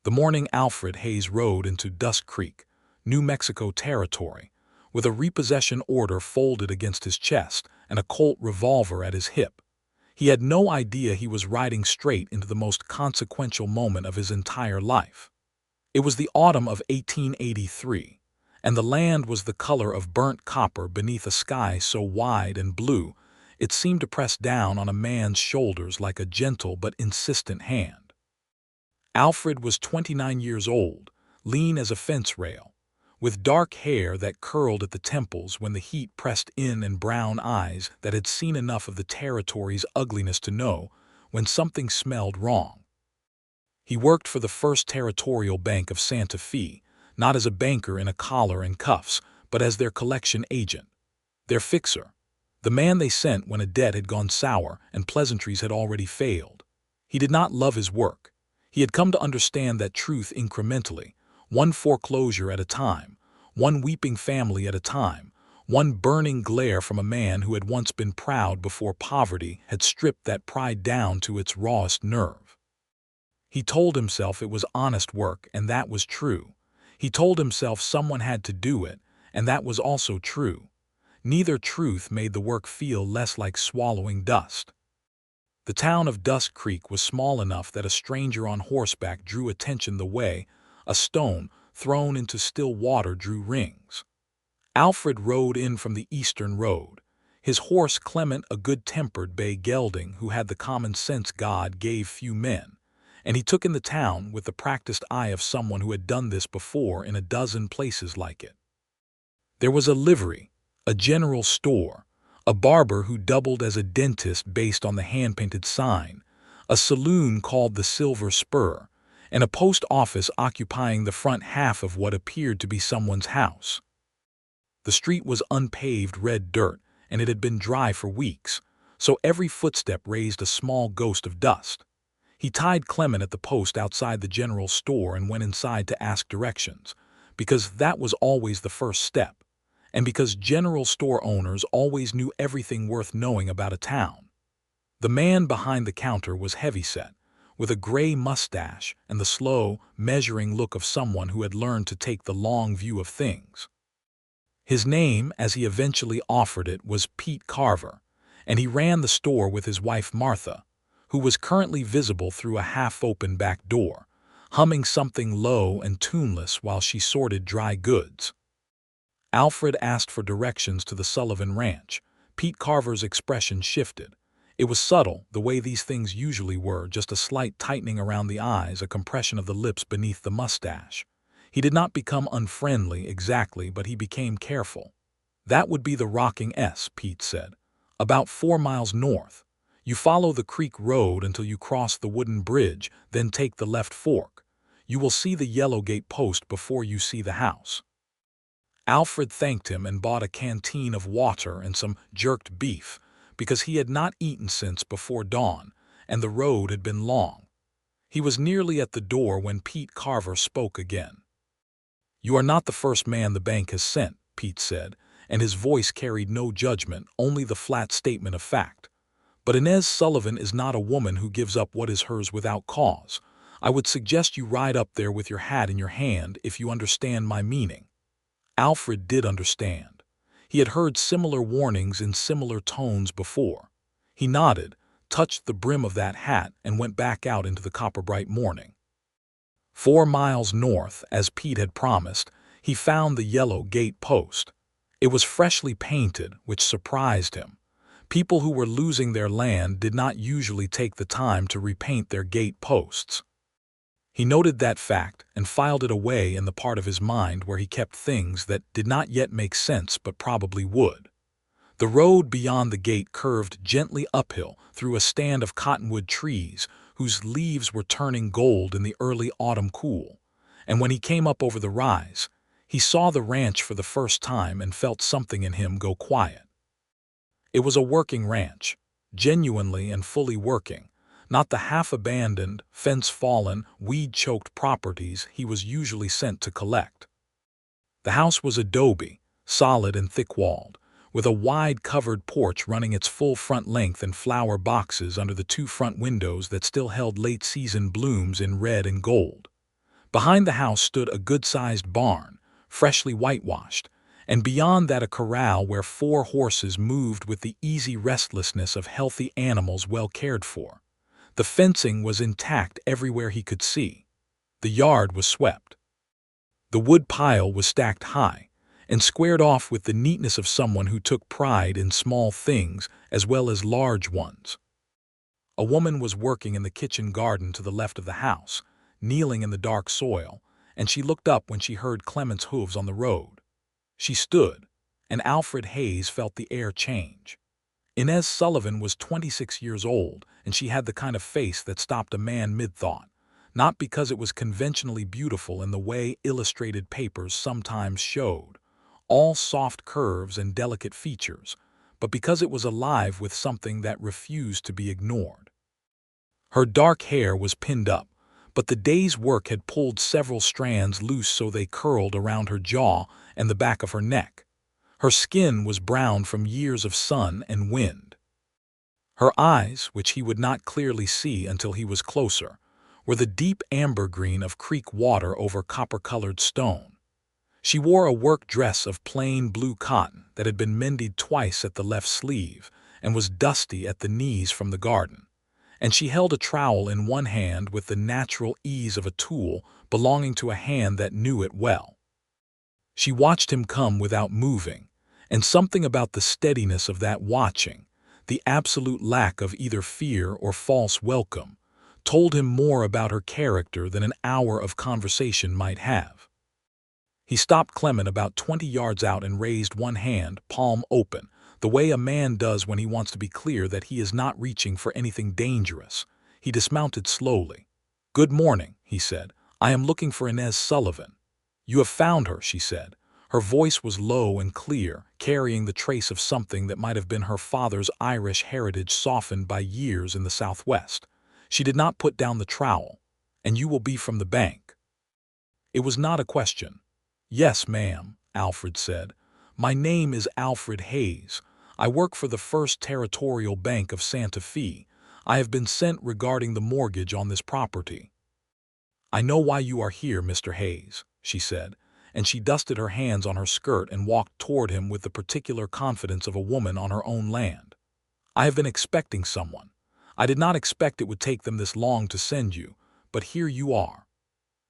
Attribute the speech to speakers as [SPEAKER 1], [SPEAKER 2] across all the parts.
[SPEAKER 1] The morning Alfred Hayes rode into Dust Creek, New Mexico territory, with a repossession order folded against his chest and a Colt revolver at his hip. He had no idea he was riding straight into the most consequential moment of his entire life. It was the autumn of 1883, and the land was the color of burnt copper beneath a sky so wide and blue it seemed to press down on a man's shoulders like a gentle but insistent hand. Alfred was 29 years old, lean as a fence rail, with dark hair that curled at the temples when the heat pressed in and brown eyes that had seen enough of the territory's ugliness to know when something smelled wrong. He worked for the First Territorial Bank of Santa Fe, not as a banker in a collar and cuffs, but as their collection agent, their fixer, the man they sent when a debt had gone sour and pleasantries had already failed. He did not love his work. He had come to understand that truth incrementally, one foreclosure at a time, one weeping family at a time, one burning glare from a man who had once been proud before poverty had stripped that pride down to its rawest nerve. He told himself it was honest work, and that was true. He told himself someone had to do it, and that was also true. Neither truth made the work feel less like swallowing dust. The town of Dust Creek was small enough that a stranger on horseback drew attention the way a stone thrown into still water drew rings. Alfred rode in from the eastern road, his horse Clement a good-tempered bay gelding who had the common sense God gave few men, and he took in the town with the practiced eye of someone who had done this before in a dozen places like it. There was a livery, a general store, a barber who doubled as a dentist based on the hand-painted sign, a saloon called the Silver Spur, and a post office occupying the front half of what appeared to be someone's house. The street was unpaved red dirt, and it had been dry for weeks, so every footstep raised a small ghost of dust. He tied Clement at the post outside the general store and went inside to ask directions, because that was always the first step, and because general store owners always knew everything worth knowing about a town. The man behind the counter was heavyset, with a gray mustache and the slow, measuring look of someone who had learned to take the long view of things. His name, as he eventually offered it, was Pete Carver, and he ran the store with his wife Martha, who was currently visible through a half-open back door, humming something low and tuneless while she sorted dry goods. Alfred asked for directions to the Sullivan Ranch. Pete Carver's expression shifted. It was subtle, the way these things usually were, just a slight tightening around the eyes, a compression of the lips beneath the mustache. He did not become unfriendly exactly, but he became careful. "That would be the Rocking S," Pete said. "About 4 miles north. You follow the creek road until you cross the wooden bridge, then take the left fork. You will see the yellow gate post before you see the house." Alfred thanked him and bought a canteen of water and some jerked beef, because he had not eaten since before dawn, and the road had been long. He was nearly at the door when Pete Carver spoke again. "You are not the first man the bank has sent," Pete said, and his voice carried no judgment, only the flat statement of fact. "But Inez Sullivan is not a woman who gives up what is hers without cause. I would suggest you ride up there with your hat in your hand if you understand my meaning." Alfred did understand. He had heard similar warnings in similar tones before. He nodded, touched the brim of that hat, and went back out into the copper-bright morning. 4 miles north, as Pete had promised, he found the yellow gate post. It was freshly painted, which surprised him. People who were losing their land did not usually take the time to repaint their gate posts. He noted that fact and filed it away in the part of his mind where he kept things that did not yet make sense but probably would. The road beyond the gate curved gently uphill through a stand of cottonwood trees whose leaves were turning gold in the early autumn cool, and when he came up over the rise, he saw the ranch for the first time and felt something in him go quiet. It was a working ranch, genuinely and fully working, not the half-abandoned, fence-fallen, weed-choked properties he was usually sent to collect. The house was adobe, solid and thick-walled, with a wide covered porch running its full front length and flower boxes under the 2 front windows that still held late-season blooms in red and gold. Behind the house stood a good-sized barn, freshly whitewashed, and beyond that a corral where 4 horses moved with the easy restlessness of healthy animals well cared for. The fencing was intact everywhere he could see. The yard was swept. The wood pile was stacked high and squared off with the neatness of someone who took pride in small things as well as large ones. A woman was working in the kitchen garden to the left of the house, kneeling in the dark soil, and she looked up when she heard Clement's hooves on the road. She stood, and Alfred Hayes felt the air change. Inez Sullivan was 26 years old, and she had the kind of face that stopped a man mid-thought, not because it was conventionally beautiful in the way illustrated papers sometimes showed, all soft curves and delicate features, but because it was alive with something that refused to be ignored. Her dark hair was pinned up, but the day's work had pulled several strands loose so they curled around her jaw and the back of her neck. Her skin was brown from years of sun and wind. Her eyes, which he would not clearly see until he was closer, were the deep amber green of creek water over copper-colored stone. She wore a work dress of plain blue cotton that had been mended twice at the left sleeve and was dusty at the knees from the garden, and she held a trowel in one hand with the natural ease of a tool belonging to a hand that knew it well. She watched him come without moving, and something about the steadiness of that watching, the absolute lack of either fear or false welcome, told him more about her character than an hour of conversation might have. He stopped Clement about 20 yards out and raised one hand, palm open, the way a man does when he wants to be clear that he is not reaching for anything dangerous. He dismounted slowly. "Good morning," he said. "I am looking for Inez Sullivan." "You have found her," she said. Her voice was low and clear, carrying the trace of something that might have been her father's Irish heritage softened by years in the Southwest. She did not put down the trowel. "And you will be from the bank?" It was not a question. "Yes, ma'am," Alfred said. "My name is Alfred Hayes. I work for the First Territorial Bank of Santa Fe. I have been sent regarding the mortgage on this property." "I know why you are here, Mr. Hayes," she said, and she dusted her hands on her skirt and walked toward him with the particular confidence of a woman on her own land. "I have been expecting someone. I did not expect it would take them this long to send you, but here you are."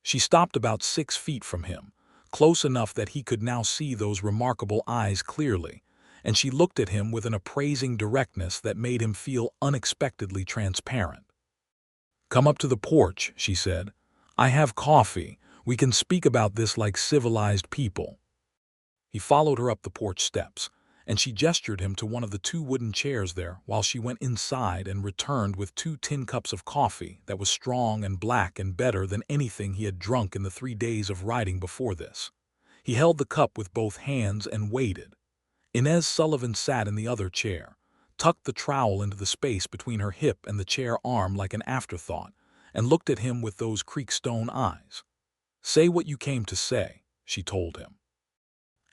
[SPEAKER 1] She stopped about 6 feet from him, close enough that he could now see those remarkable eyes clearly, and she looked at him with an appraising directness that made him feel unexpectedly transparent. "Come up to the porch," she said. "I have coffee. We can speak about this like civilized people." He followed her up the porch steps, and she gestured him to one of the 2 wooden chairs there while she went inside and returned with 2 tin cups of coffee that was strong and black and better than anything he had drunk in the 3 days of riding before this. He held the cup with both hands and waited. Inez Sullivan sat in the other chair, tucked the trowel into the space between her hip and the chair arm like an afterthought, and looked at him with those creekstone eyes. "Say what you came to say," she told him.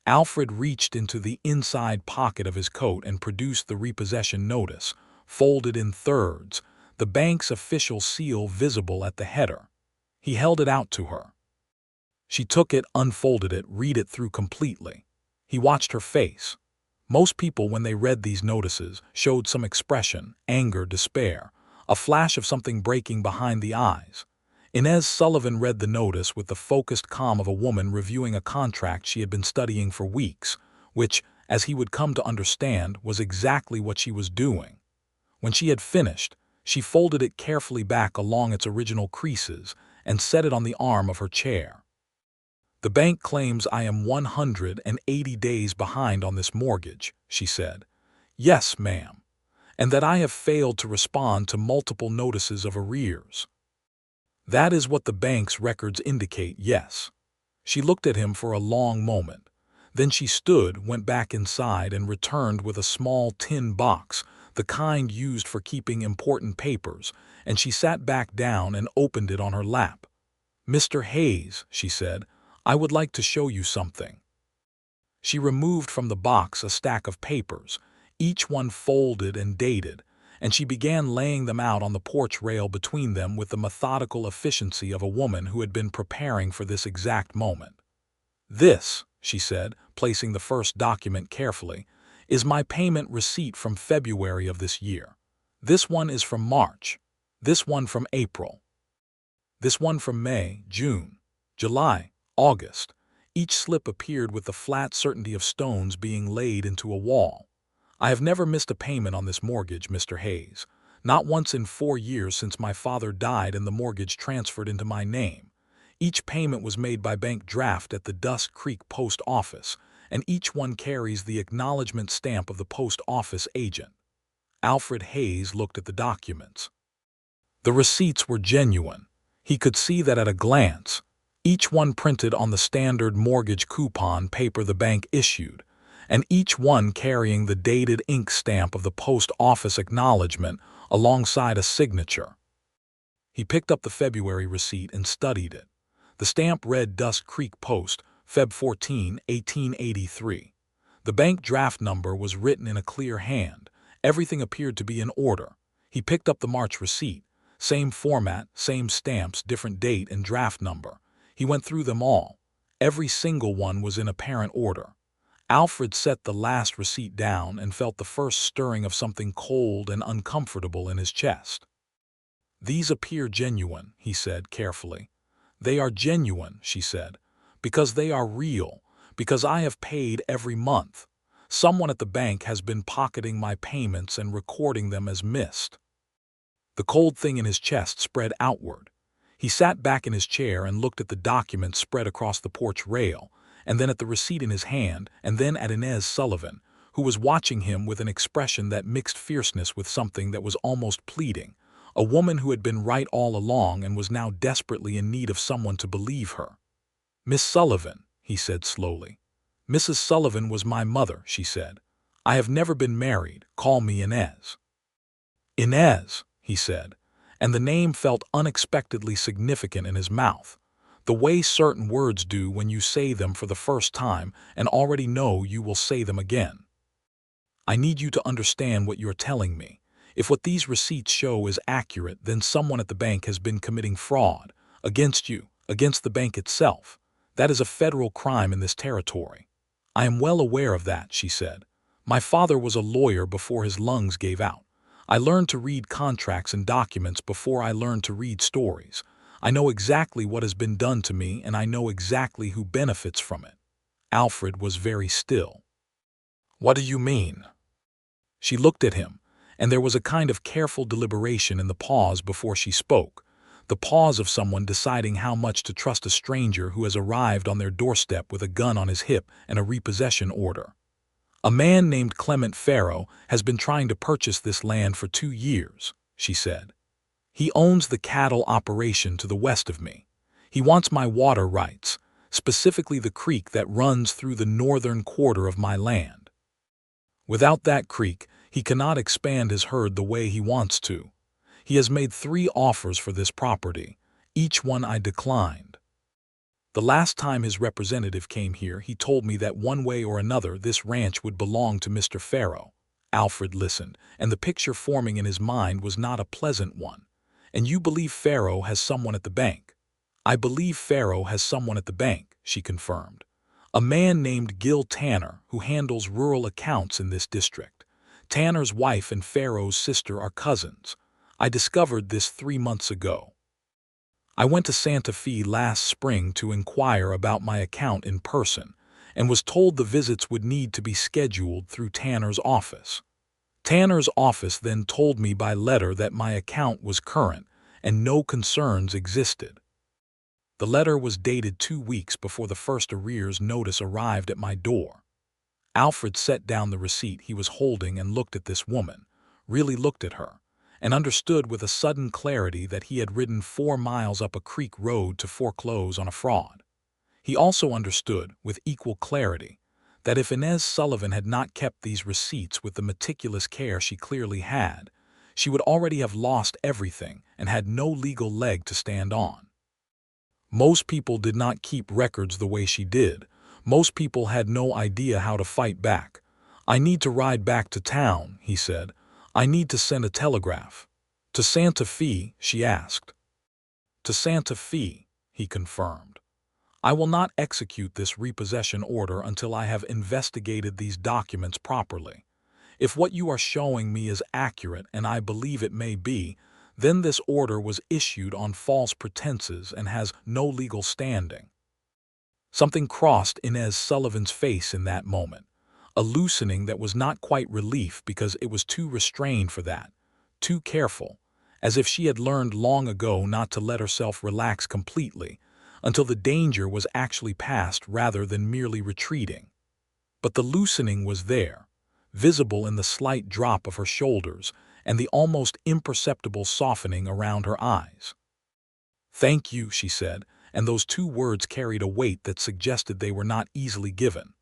[SPEAKER 1] Alfred reached into the inside pocket of his coat and produced the repossession notice, folded in thirds, the bank's official seal visible at the header. He held it out to her. She took it, unfolded it, read it through completely. He watched her face. Most people, when they read these notices, showed some expression, anger, despair, a flash of something breaking behind the eyes. Inez Sullivan read the notice with the focused calm of a woman reviewing a contract she had been studying for weeks, which, as he would come to understand, was exactly what she was doing. When she had finished, she folded it carefully back along its original creases and set it on the arm of her chair. "The bank claims I am 180 days behind on this mortgage," she said. "Yes, ma'am. And that I have failed to respond to multiple notices of arrears." "That is what the bank's records indicate, yes." She looked at him for a long moment. Then she stood, went back inside, and returned with a small tin box, the kind used for keeping important papers, and she sat back down and opened it on her lap. "Mr. Hayes," she said, "I would like to show you something." She removed from the box a stack of papers, each one folded and dated, and she began laying them out on the porch rail between them with the methodical efficiency of a woman who had been preparing for this exact moment. "This," she said, placing the first document carefully, "is my payment receipt from February of this year. This one is from March. This one from April. This one from May, June, July, August." Each slip appeared with the flat certainty of stones being laid into a wall. "I have never missed a payment on this mortgage, Mr. Hayes. Not once in 4 years since my father died and the mortgage transferred into my name. Each payment was made by bank draft at the Dusk Creek Post Office, and each one carries the acknowledgement stamp of the post office agent." Alfred Hayes looked at the documents. The receipts were genuine. He could see that at a glance, each one printed on the standard mortgage coupon paper the bank issued, and each one carrying the dated ink stamp of the post office acknowledgement alongside a signature. He picked up the February receipt and studied it. The stamp read Dusk Creek Post, Feb 14, 1883. The bank draft number was written in a clear hand. Everything appeared to be in order. He picked up the March receipt. Same format, same stamps, different date and draft number. He went through them all. Every single one was in apparent order. Alfred set the last receipt down and felt the first stirring of something cold and uncomfortable in his chest. "These appear genuine," he said carefully. "They are genuine," she said, "because they are real, because I have paid every month. Someone at the bank has been pocketing my payments and recording them as missed." The cold thing in his chest spread outward. He sat back in his chair and looked at the document spread across the porch rail, and then at the receipt in his hand, and then at Inez Sullivan, who was watching him with an expression that mixed fierceness with something that was almost pleading, a woman who had been right all along and was now desperately in need of someone to believe her. "Miss Sullivan," he said slowly. "Mrs. Sullivan was my mother," she said. "I have never been married. Call me Inez." "Inez," he said, and the name felt unexpectedly significant in his mouth, the way certain words do when you say them for the first time and already know you will say them again. "I need you to understand what you're telling me. If what these receipts show is accurate, then someone at the bank has been committing fraud against you, against the bank itself. That is a federal crime in this territory." "I am well aware of that," she said. "My father was a lawyer before his lungs gave out. I learned to read contracts and documents before I learned to read stories. I know exactly what has been done to me, and I know exactly who benefits from it." Alfred was very still. "What do you mean?" She looked at him, and there was a kind of careful deliberation in the pause before she spoke, the pause of someone deciding how much to trust a stranger who has arrived on their doorstep with a gun on his hip and a repossession order. "A man named Clement Farrow has been trying to purchase this land for 2 years, she said. "He owns the cattle operation to the west of me. He wants my water rights, specifically the creek that runs through the northern quarter of my land. Without that creek, he cannot expand his herd the way he wants to. He has made 3 offers for this property. Each one I declined. The last time his representative came here, he told me that one way or another this ranch would belong to Mr. Farrow." Alfred listened, and the picture forming in his mind was not a pleasant one. "And you believe Farrow has someone at the bank?" "I believe Farrow has someone at the bank," she confirmed. "A man named Gil Tanner, who handles rural accounts in this district. Tanner's wife and Farrow's sister are cousins. I discovered this 3 months ago. I went to Santa Fe last spring to inquire about my account in person, and was told the visits would need to be scheduled through Tanner's office. Tanner's office then told me by letter that my account was current and no concerns existed. The letter was dated 2 weeks before the first arrears notice arrived at my door." Alfred set down the receipt he was holding and looked at this woman, really looked at her, and understood with a sudden clarity that he had ridden 4 miles up a creek road to foreclose on a fraud. He also understood, with equal clarity, that if Inez Sullivan had not kept these receipts with the meticulous care she clearly had, she would already have lost everything and had no legal leg to stand on. Most people did not keep records the way she did. Most people had no idea how to fight back. "I need to ride back to town," he said. "I need to send a telegraph." "To Santa Fe?" she asked. "To Santa Fe," he confirmed. "I will not execute this repossession order until I have investigated these documents properly. If what you are showing me is accurate, and I believe it may be, then this order was issued on false pretenses and has no legal standing." Something crossed Inez Sullivan's face in that moment, a loosening that was not quite relief because it was too restrained for that, too careful, as if she had learned long ago not to let herself relax completely until the danger was actually past rather than merely retreating. But the loosening was there, visible in the slight drop of her shoulders and the almost imperceptible softening around her eyes. "Thank you," she said, and those two words carried a weight that suggested they were not easily given.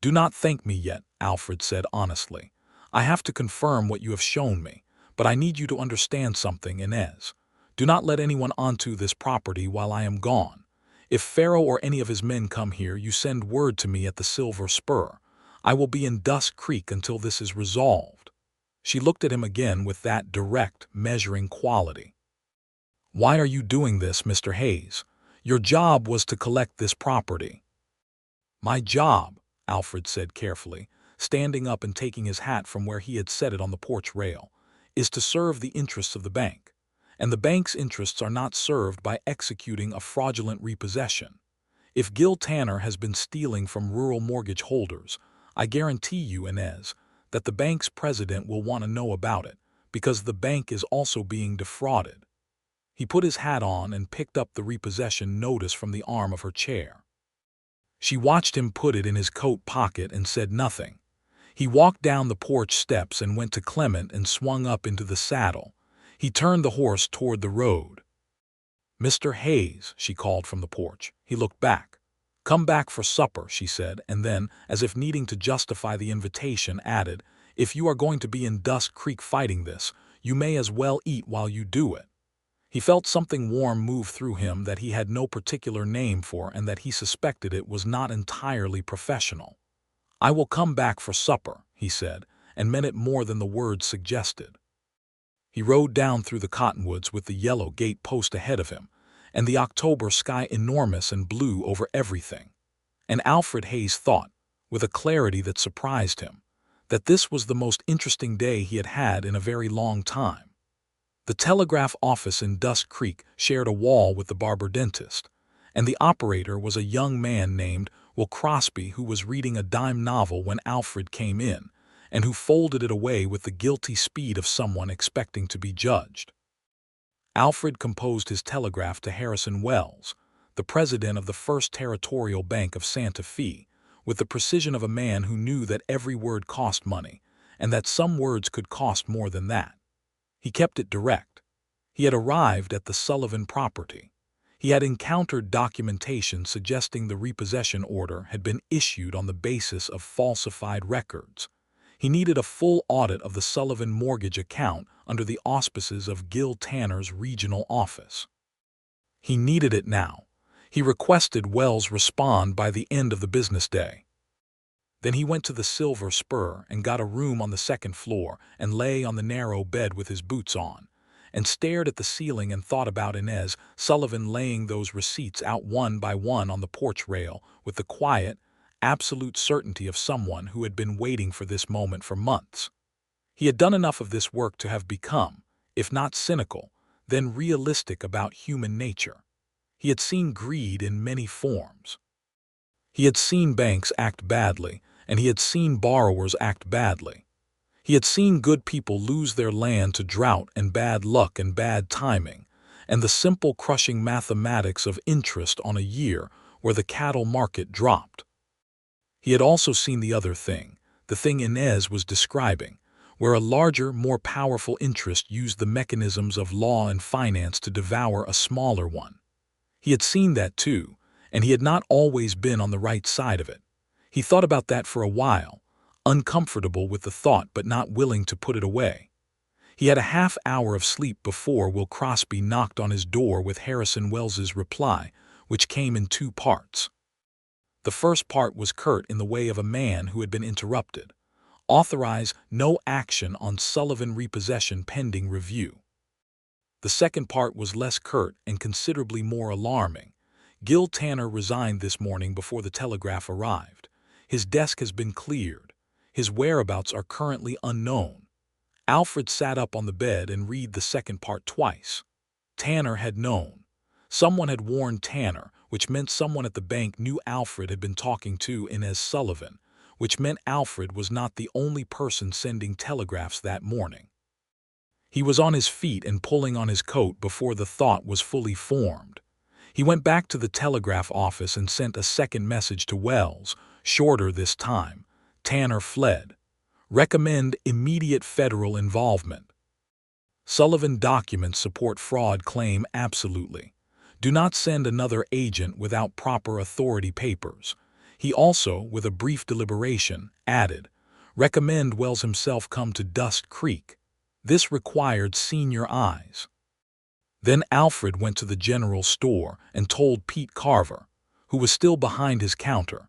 [SPEAKER 1] "Do not thank me yet," Alfred said honestly. "I have to confirm what you have shown me, but I need you to understand something, Inez. Do not let anyone onto this property while I am gone. If Pharaoh or any of his men come here, you send word to me at the Silver Spur. I will be in Dusk Creek until this is resolved." She looked at him again with that direct, measuring quality. "Why are you doing this, Mr. Hayes? Your job was to collect this property." "My job," Alfred said carefully, standing up and taking his hat from where he had set it on the porch rail, "is to serve the interests of the bank. And the bank's interests are not served by executing a fraudulent repossession. If Gil Tanner has been stealing from rural mortgage holders, I guarantee you, Inez, that the bank's president will want to know about it, because the bank is also being defrauded." He put his hat on and picked up the repossession notice from the arm of her chair. She watched him put it in his coat pocket and said nothing. He walked down the porch steps and went to Clement and swung up into the saddle. He turned the horse toward the road. "Mr. Hayes," she called from the porch. He looked back. "Come back for supper," she said, and then, as if needing to justify the invitation, added, "If you are going to be in Dusk Creek fighting this, you may as well eat while you do it." He felt something warm move through him that he had no particular name for and that he suspected it was not entirely professional. "I will come back for supper," he said, and meant it more than the words suggested. He rode down through the cottonwoods with the yellow gate post ahead of him, and the October sky enormous and blue over everything. And Alfred Hayes thought, with a clarity that surprised him, that this was the most interesting day he had had in a very long time. The telegraph office in Dusk Creek shared a wall with the barber dentist, and the operator was a young man named Will Crosby, who was reading a dime novel when Alfred came in, and who folded it away with the guilty speed of someone expecting to be judged. Alfred composed his telegraph to Harrison Wells, the president of the First Territorial Bank of Santa Fe, with the precision of a man who knew that every word cost money, and that some words could cost more than that. He kept it direct. He had arrived at the Sullivan property. He had encountered documentation suggesting the repossession order had been issued on the basis of falsified records. He needed a full audit of the Sullivan mortgage account under the auspices of Gil Tanner's regional office. He needed it now. He requested Wells respond by the end of the business day. Then he went to the Silver Spur and got a room on the second floor and lay on the narrow bed with his boots on, and stared at the ceiling and thought about Inez Sullivan laying those receipts out one by one on the porch rail with the quiet, absolute certainty of someone who had been waiting for this moment for months. He had done enough of this work to have become, if not cynical, then realistic about human nature. He had seen greed in many forms. He had seen banks act badly, and he had seen borrowers act badly. He had seen good people lose their land to drought and bad luck and bad timing, and the simple crushing mathematics of interest on a year where the cattle market dropped. He had also seen the other thing, the thing Inez was describing, where a larger, more powerful interest used the mechanisms of law and finance to devour a smaller one. He had seen that too, and he had not always been on the right side of it. He thought about that for a while, uncomfortable with the thought but not willing to put it away. He had a half-hour of sleep before Will Crosby knocked on his door with Harrison Wells's reply, which came in two parts. The first part was curt in the way of a man who had been interrupted. Authorize no action on Sullivan repossession pending review. The second part was less curt and considerably more alarming. Gil Tanner resigned this morning before the telegraph arrived. His desk has been cleared. His whereabouts are currently unknown. Alfred sat up on the bed and read the second part twice. Tanner had known. Someone had warned Tanner, which meant someone at the bank knew Alfred had been talking to Inez Sullivan, which meant Alfred was not the only person sending telegraphs that morning. He was on his feet and pulling on his coat before the thought was fully formed. He went back to the telegraph office and sent a second message to Wells, shorter this time. Tanner fled. Recommend immediate federal involvement. Sullivan documents support fraud claim absolutely. Do not send another agent without proper authority papers. He also, with a brief deliberation, added, recommend Wells himself come to Dust Creek. This required senior eyes. Then Alfred went to the general store and told Pete Carver, who was still behind his counter,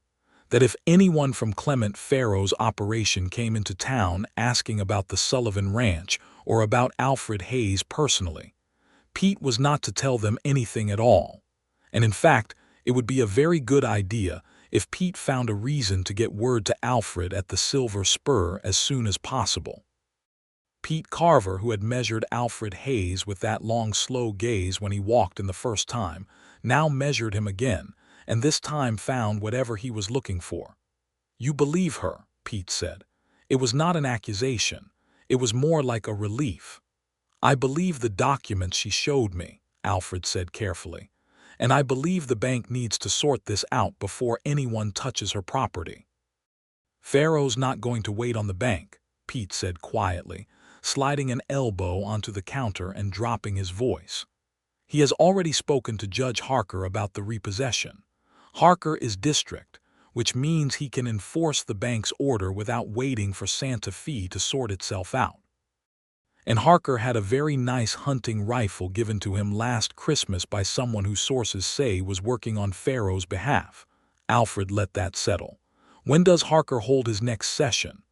[SPEAKER 1] that if anyone from Clement Farrow's operation came into town asking about the Sullivan Ranch or about Alfred Hayes personally, Pete was not to tell them anything at all. And in fact, it would be a very good idea if Pete found a reason to get word to Alfred at the Silver Spur as soon as possible. Pete Carver, who had measured Alfred Hayes with that long, slow gaze when he walked in the first time, now measured him again, and this time found whatever he was looking for. You believe her, Pete said. It was not an accusation. It was more like a relief. I believe the documents she showed me, Alfred said carefully, and I believe the bank needs to sort this out before anyone touches her property. Farrow's not going to wait on the bank, Pete said quietly, sliding an elbow onto the counter and dropping his voice. He has already spoken to Judge Harker about the repossession. Harker is district, which means he can enforce the bank's order without waiting for Santa Fe to sort itself out. And Harker had a very nice hunting rifle given to him last Christmas by someone who sources say was working on Farrow's behalf. Alfred let that settle. When does Harker hold his next session?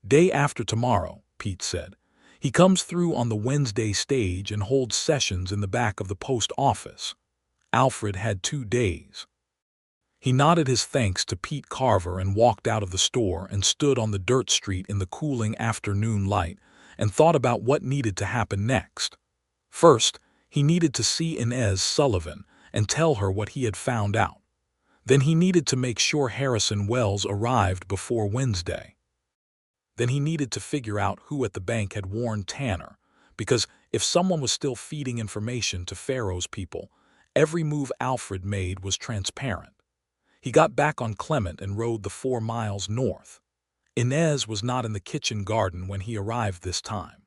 [SPEAKER 1] Day after tomorrow, Pete said. He comes through on the Wednesday stage and holds sessions in the back of the post office. Alfred had 2 days. He nodded his thanks to Pete Carver and walked out of the store and stood on the dirt street in the cooling afternoon light and thought about what needed to happen next. First, he needed to see Inez Sullivan and tell her what he had found out. Then he needed to make sure Harrison Wells arrived before Wednesday. Then he needed to figure out who at the bank had warned Tanner, because if someone was still feeding information to Farrow's people, every move Alfred made was transparent. He got back on Clement and rode the 4 miles north. Inez was not in the kitchen garden when he arrived this time.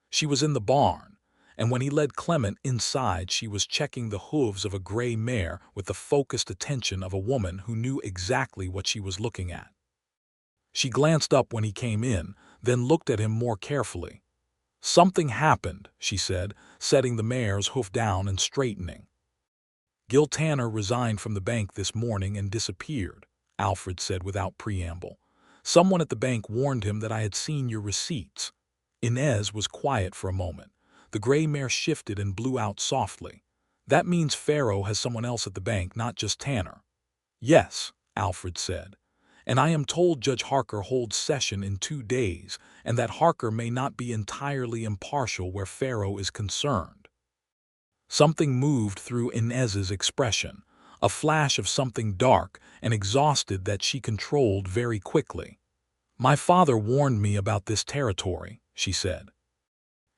[SPEAKER 1] She was in the barn, and when he led Clement inside, she was checking the hooves of a gray mare with the focused attention of a woman who knew exactly what she was looking at. She glanced up when he came in, then looked at him more carefully. Something happened, she said, setting the mare's hoof down and straightening. Gil Tanner resigned from the bank this morning and disappeared, Alfred said without preamble. Someone at the bank warned him that I had seen your receipts. Inez was quiet for a moment. The gray mare shifted and blew out softly. That means Farrow has someone else at the bank, not just Tanner. Yes, Alfred said. And I am told Judge Harker holds session in 2 days, and that Harker may not be entirely impartial where Farrow is concerned. Something moved through Inez's expression, a flash of something dark and exhausted that she controlled very quickly. My father warned me about this territory, she said.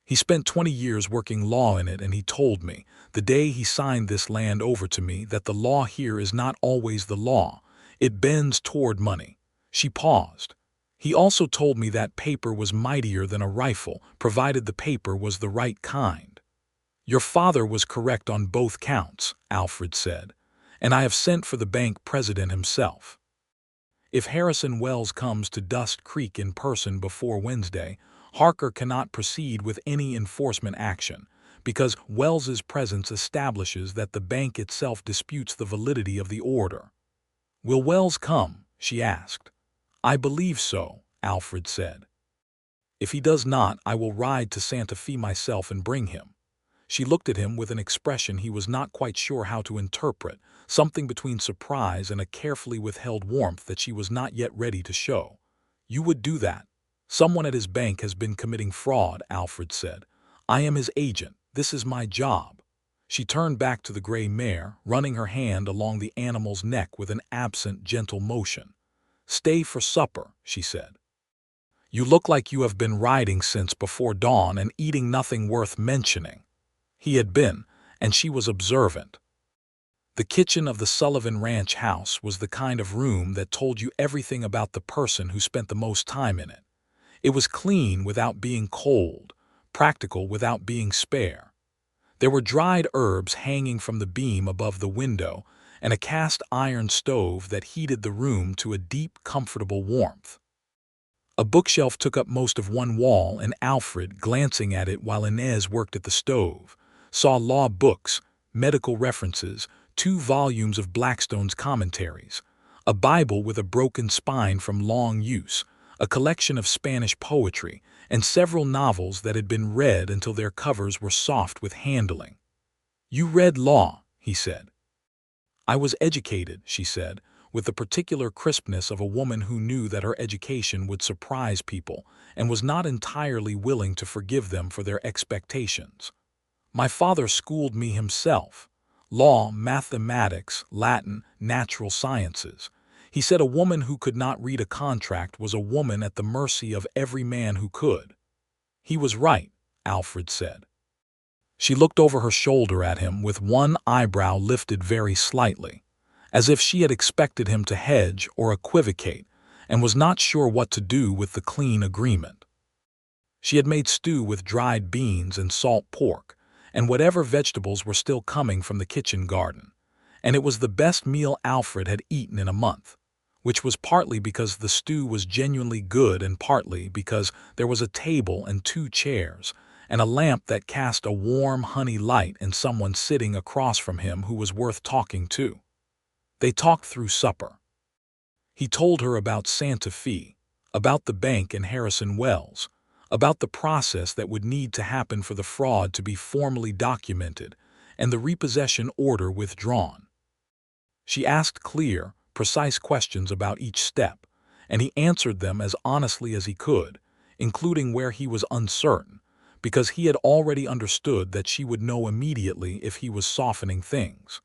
[SPEAKER 1] He spent 20 years working law in it, and he told me, the day he signed this land over to me, that the law here is not always the law. It bends toward money. She paused. He also told me that paper was mightier than a rifle, provided the paper was the right kind. Your father was correct on both counts, Alfred said, and I have sent for the bank president himself. If Harrison Wells comes to Dust Creek in person before Wednesday, Harker cannot proceed with any enforcement action, because Wells's presence establishes that the bank itself disputes the validity of the order. Will Wells come? She asked. I believe so, Alfred said. If he does not, I will ride to Santa Fe myself and bring him." She looked at him with an expression he was not quite sure how to interpret, something between surprise and a carefully withheld warmth that she was not yet ready to show. "You would do that? Someone at his bank has been committing fraud," Alfred said. "I am his agent. This is my job." She turned back to the gray mare, running her hand along the animal's neck with an absent, gentle motion. "Stay for supper," she said. "You look like you have been riding since before dawn and eating nothing worth mentioning." He had been, and she was observant. The kitchen of the Sullivan Ranch house was the kind of room that told you everything about the person who spent the most time in it. It was clean without being cold, practical without being spare. There were dried herbs hanging from the beam above the window, and a cast iron stove that heated the room to a deep, comfortable warmth. A bookshelf took up most of one wall, and Alfred, glancing at it while Inez worked at the stove, saw law books, medical references, 2 volumes of Blackstone's commentaries, a Bible with a broken spine from long use, a collection of Spanish poetry, and several novels that had been read until their covers were soft with handling. "You read law," he said. "I was educated," she said, with the particular crispness of a woman who knew that her education would surprise people and was not entirely willing to forgive them for their expectations. "My father schooled me himself. Law, mathematics, Latin, natural sciences. He said a woman who could not read a contract was a woman at the mercy of every man who could." "He was right," Alfred said. She looked over her shoulder at him with one eyebrow lifted very slightly, as if she had expected him to hedge or equivocate, and was not sure what to do with the clean agreement. She had made stew with dried beans and salt pork, and whatever vegetables were still coming from the kitchen garden, and it was the best meal Alfred had eaten in a month, which was partly because the stew was genuinely good and partly because there was a table and 2 chairs, and a lamp that cast a warm honey light and someone sitting across from him who was worth talking to. They talked through supper. He told her about Santa Fe, about the bank in Harrison Wells, about the process that would need to happen for the fraud to be formally documented and the repossession order withdrawn. She asked clear, precise questions about each step, and he answered them as honestly as he could, including where he was uncertain, because he had already understood that she would know immediately if he was softening things.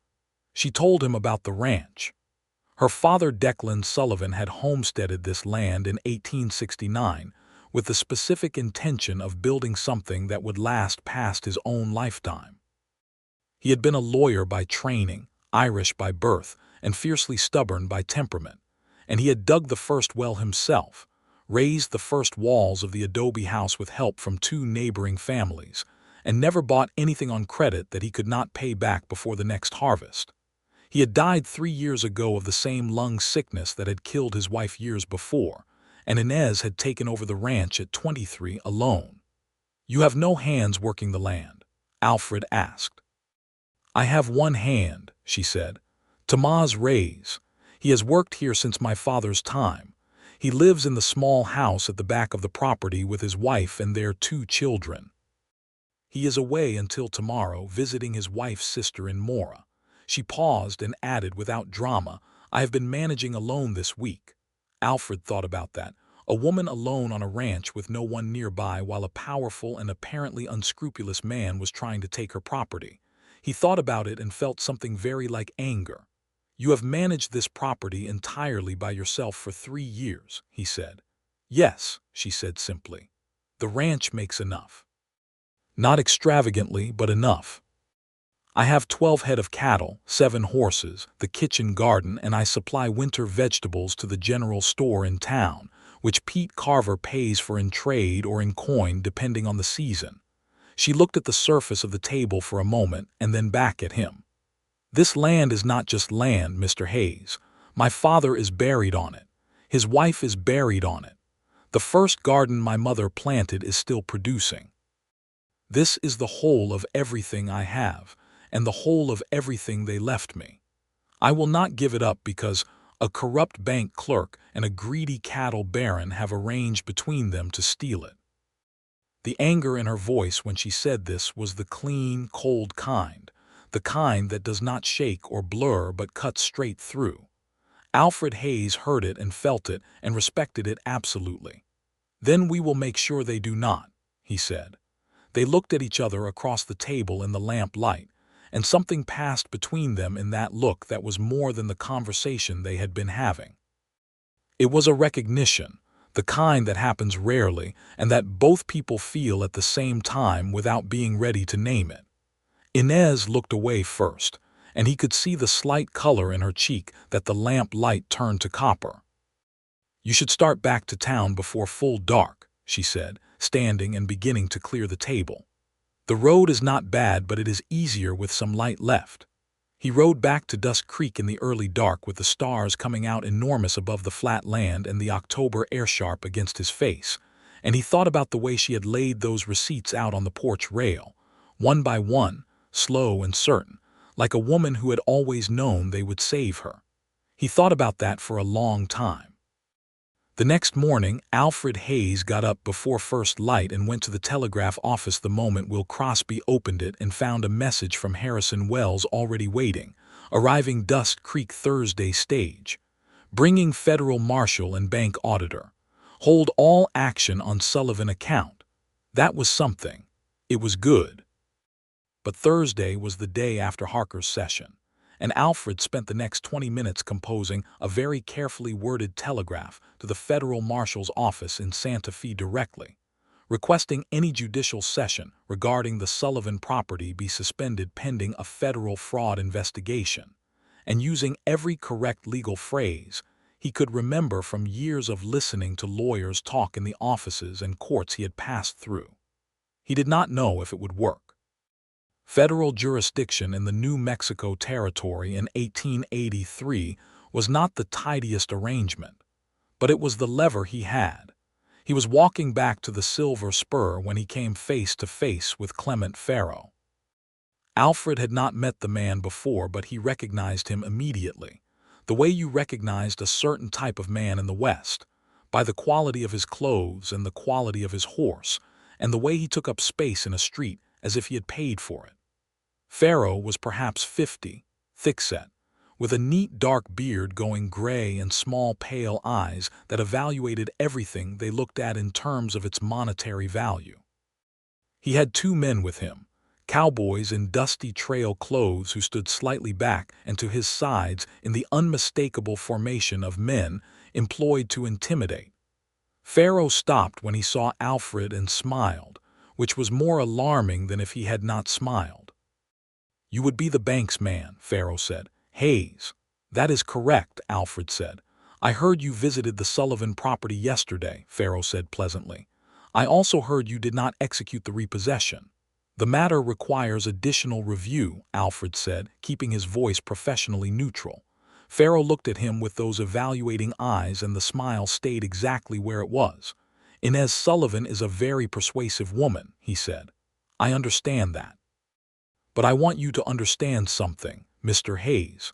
[SPEAKER 1] She told him about the ranch. Her father, Declan Sullivan, had homesteaded this land in 1869 with the specific intention of building something that would last past his own lifetime. He had been a lawyer by training, Irish by birth, and fiercely stubborn by temperament, and he had dug the first well himself, raised the first walls of the adobe house with help from 2 neighboring families, and never bought anything on credit that he could not pay back before the next harvest. He had died 3 years ago of the same lung sickness that had killed his wife years before, and Inez had taken over the ranch at 23 alone. "You have no hands working the land?" Alfred asked. "I have one hand," she said. "Tomas Reyes. He has worked here since my father's time. He lives in the small house at the back of the property with his wife and their 2 children. He is away until tomorrow, visiting his wife's sister in Mora." She paused and added without drama, "I have been managing alone this week." Alfred thought about that. A woman alone on a ranch with no one nearby while a powerful and apparently unscrupulous man was trying to take her property. He thought about it and felt something very like anger. "You have managed this property entirely by yourself for 3 years, he said. "Yes," she said simply. "The ranch makes enough. Not extravagantly, but enough. I have 12 head of cattle, 7 horses, the kitchen garden, and I supply winter vegetables to the general store in town, which Pete Carver pays for in trade or in coin depending on the season." She looked at the surface of the table for a moment and then back at him. "This land is not just land, Mr. Hayes. My father is buried on it. His wife is buried on it. The first garden my mother planted is still producing. This is the whole of everything I have, and the whole of everything they left me. I will not give it up because a corrupt bank clerk and a greedy cattle baron have arranged between them to steal it. The anger in her voice when she said this was the clean, cold kind, the kind that does not shake or blur but cuts straight through. Alfred Hayes heard it and felt it and respected it absolutely. "Then we will make sure they do not," he said. They looked at each other across the table in the lamp light, and something passed between them in that look that was more than the conversation they had been having. It was a recognition, the kind that happens rarely and that both people feel at the same time without being ready to name it. Inez looked away first, and he could see the slight color in her cheek that the lamp light turned to copper. "You should start back to town before full dark," she said, standing and beginning to clear the table. "The road is not bad, but it is easier with some light left." He rode back to Dusk Creek in the early dark with the stars coming out enormous above the flat land and the October air sharp against his face, and he thought about the way she had laid those receipts out on the porch rail, one by one, slow and certain, like a woman who had always known they would save her. He thought about that for a long time. The next morning, Alfred Hayes got up before first light and went to the telegraph office the moment Will Crosby opened it and found a message from Harrison Wells already waiting, arriving Dusk Creek Thursday stage. Bringing federal marshal and bank auditor. Hold all action on Sullivan account. That was something. It was good. But Thursday was the day after Harker's session, and Alfred spent the next 20 minutes composing a very carefully worded telegraph to the federal marshal's office in Santa Fe directly, requesting any judicial session regarding the Sullivan property be suspended pending a federal fraud investigation, and using every correct legal phrase he could remember from years of listening to lawyers talk in the offices and courts he had passed through. He did not know if it would work. Federal jurisdiction in the New Mexico Territory in 1883 was not the tidiest arrangement, but it was the lever he had. He was walking back to the Silver Spur when he came face to face with Clement Farrow. Alfred had not met the man before, but he recognized him immediately, the way you recognized a certain type of man in the West, by the quality of his clothes and the quality of his horse, and the way he took up space in a street as if he had paid for it. Farrow was perhaps 50, thick-set, with a neat dark beard going gray and small pale eyes that evaluated everything they looked at in terms of its monetary value. He had two men with him, cowboys in dusty trail clothes who stood slightly back and to his sides in the unmistakable formation of men employed to intimidate. Farrow stopped when he saw Alfred and smiled, which was more alarming than if he had not smiled. "You would be the bank's man," Farrow said. "Hayes." "That is correct," Alfred said. "I heard you visited the Sullivan property yesterday," Farrow said pleasantly. "I also heard you did not execute the repossession." "The matter requires additional review," Alfred said, keeping his voice professionally neutral. Farrow looked at him with those evaluating eyes, and the smile stayed exactly where it was. "Inez Sullivan is a very persuasive woman," he said. "I understand that. But I want you to understand something, Mr. Hayes.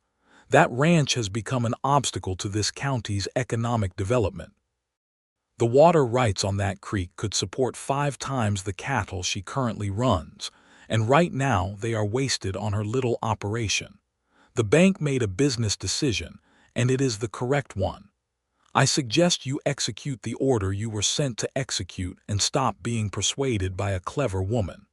[SPEAKER 1] That ranch has become an obstacle to this county's economic development. The water rights on that creek could support 5 times the cattle she currently runs, and right now they are wasted on her little operation. The bank made a business decision, and it is the correct one. I suggest you execute the order you were sent to execute and stop being persuaded by a clever woman."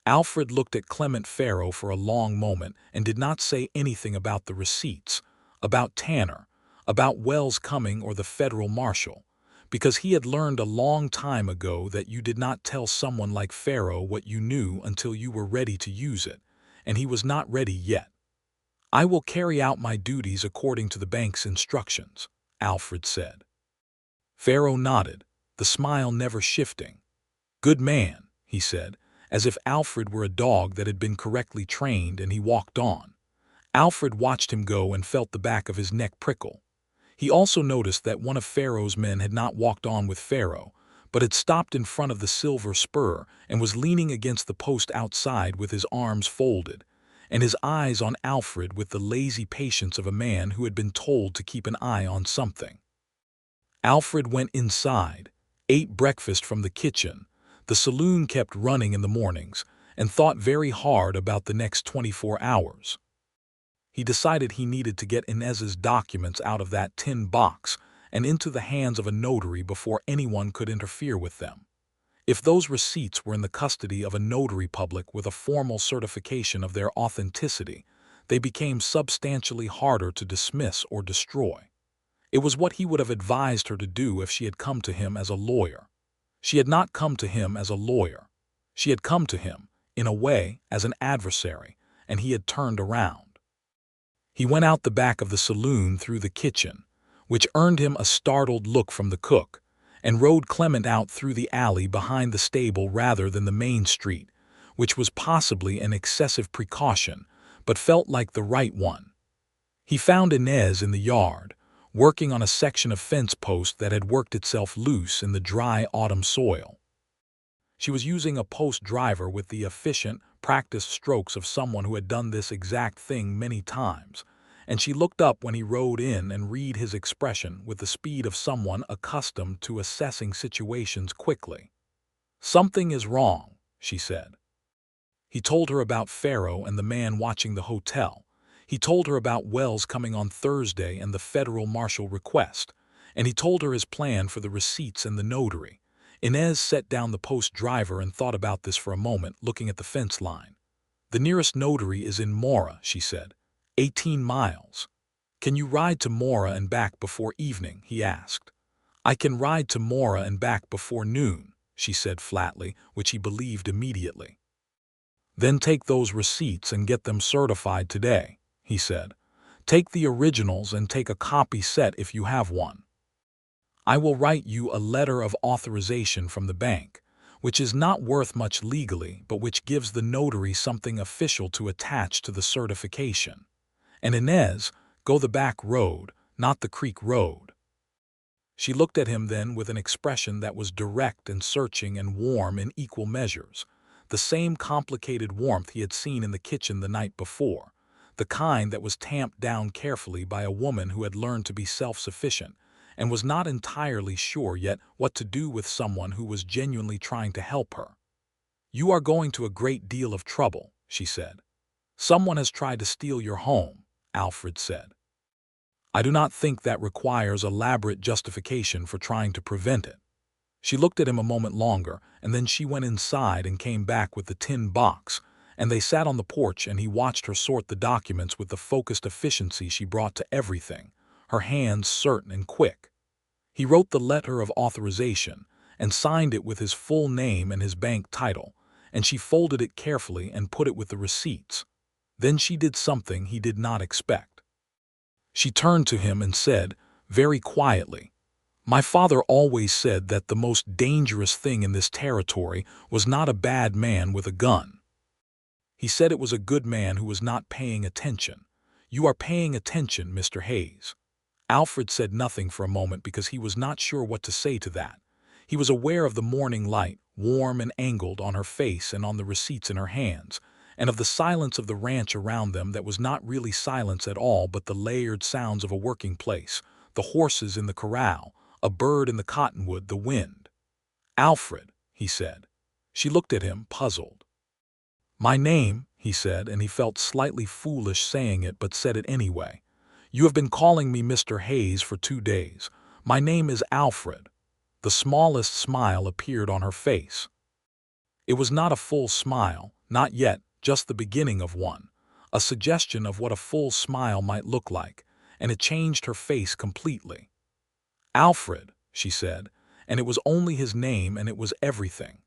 [SPEAKER 1] Alfred looked at Clement Farrow for a long moment and did not say anything about the receipts, about Tanner, about Wells coming or the federal marshal, because he had learned a long time ago that you did not tell someone like Farrow what you knew until you were ready to use it, and he was not ready yet. "I will carry out my duties according to the bank's instructions," Alfred said. Farrow nodded, the smile never shifting. "Good man," he said, as if Alfred were a dog that had been correctly trained, and he walked on. Alfred watched him go and felt the back of his neck prickle. He also noticed that one of Farrow's men had not walked on with Farrow, but had stopped in front of the Silver Spur and was leaning against the post outside with his arms folded, and his eyes on Alfred with the lazy patience of a man who had been told to keep an eye on something. Alfred went inside, ate breakfast from the kitchen, The saloon kept running in the mornings and thought very hard about the next 24 hours. He decided he needed to get Inez's documents out of that tin box and into the hands of a notary before anyone could interfere with them. If those receipts were in the custody of a notary public with a formal certification of their authenticity, they became substantially harder to dismiss or destroy. It was what he would have advised her to do if she had come to him as a lawyer. She had not come to him as a lawyer. She had come to him, in a way, as an adversary, and he had turned around. He went out the back of the saloon through the kitchen, which earned him a startled look from the cook, and rode Clement out through the alley behind the stable rather than the main street, which was possibly an excessive precaution, but felt like the right one. He found Inez in the yard, working on a section of fence post that had worked itself loose in the dry autumn soil. She was using a post driver with the efficient, practiced strokes of someone who had done this exact thing many times, and she looked up when he rode in and read his expression with the speed of someone accustomed to assessing situations quickly. "Something is wrong," she said. He told her about Pharaoh and the man watching the hotel. He told her about Wells coming on Thursday and the federal marshal request, and he told her his plan for the receipts and the notary. Inez set down the post driver and thought about this for a moment, looking at the fence line. "The nearest notary is in Mora," she said. 18 miles. "Can you ride to Mora and back before evening?" he asked. "I can ride to Mora and back before noon," she said flatly, which he believed immediately. "Then take those receipts and get them certified today," he said. "Take the originals and take a copy set if you have one. I will write you a letter of authorization from the bank, which is not worth much legally, but which gives the notary something official to attach to the certification. And Inez, go the back road, not the creek road." She looked at him then with an expression that was direct and searching and warm in equal measures, the same complicated warmth he had seen in the kitchen the night before, the kind that was tamped down carefully by a woman who had learned to be self-sufficient and was not entirely sure yet what to do with someone who was genuinely trying to help her. "You are going to a great deal of trouble," she said. "Someone has tried to steal your home," Alfred said. "I do not think that requires elaborate justification for trying to prevent it." She looked at him a moment longer, and then she went inside and came back with the tin box, and they sat on the porch and he watched her sort the documents with the focused efficiency she brought to everything, her hands certain and quick. He wrote the letter of authorization and signed it with his full name and his bank title, and she folded it carefully and put it with the receipts. Then she did something he did not expect. She turned to him and said, very quietly, "My father always said that the most dangerous thing in this territory was not a bad man with a gun. He said it was a good man who was not paying attention. You are paying attention, Mr. Hayes." Alfred said nothing for a moment because he was not sure what to say to that. He was aware of the morning light, warm and angled, on her face and on the receipts in her hands, and of the silence of the ranch around them that was not really silence at all but the layered sounds of a working place, the horses in the corral, a bird in the cottonwood, the wind. "Alfred," he said. She looked at him, puzzled. "My name," he said, and he felt slightly foolish saying it but said it anyway. "You have been calling me Mr. Hayes for 2 days. My name is Alfred." The smallest smile appeared on her face. It was not a full smile, not yet, just the beginning of one, a suggestion of what a full smile might look like, and it changed her face completely. "Alfred," she said, and it was only his name and it was everything.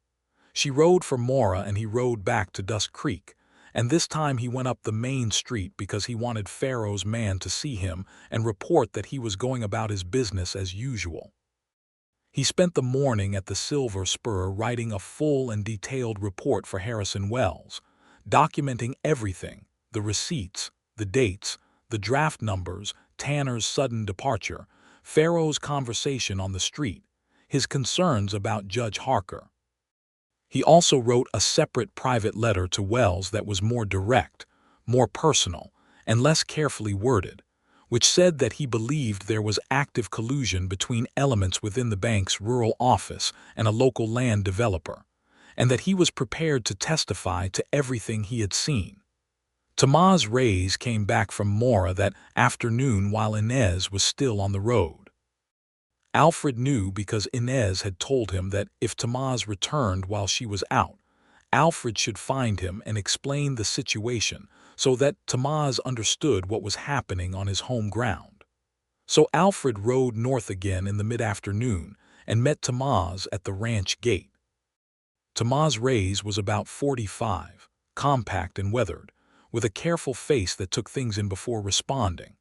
[SPEAKER 1] She rode for Mora and he rode back to Dusk Creek, and this time he went up the main street because he wanted Pharaoh's man to see him and report that he was going about his business as usual. He spent the morning at the Silver Spur writing a full and detailed report for Harrison Wells, documenting everything, the receipts, the dates, the draft numbers, Tanner's sudden departure, Pharaoh's conversation on the street, his concerns about Judge Harker. He also wrote a separate private letter to Wells that was more direct, more personal, and less carefully worded, which said that he believed there was active collusion between elements within the bank's rural office and a local land developer, and that he was prepared to testify to everything he had seen. Inez Reyes came back from Mora that afternoon while Inez was still on the road. Alfred knew because Inez had told him that if Inez returned while she was out, Alfred should find him and explain the situation so that Inez understood what was happening on his home ground. So Alfred rode north again in the mid-afternoon and met Inez at the ranch gate. Inez Reyes was about 45, compact and weathered, with a careful face that took things in before responding.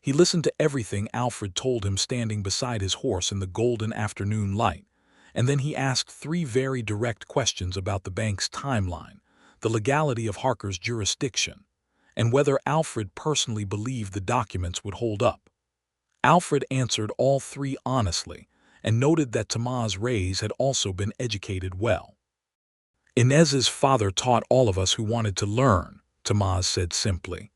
[SPEAKER 1] He listened to everything Alfred told him standing beside his horse in the golden afternoon light, and then he asked 3 very direct questions about the bank's timeline, the legality of Harker's jurisdiction, and whether Alfred personally believed the documents would hold up. Alfred answered all 3 honestly and noted that Inez Reyes had also been educated well. Inez's father taught all of us who wanted to learn, Inez said simply.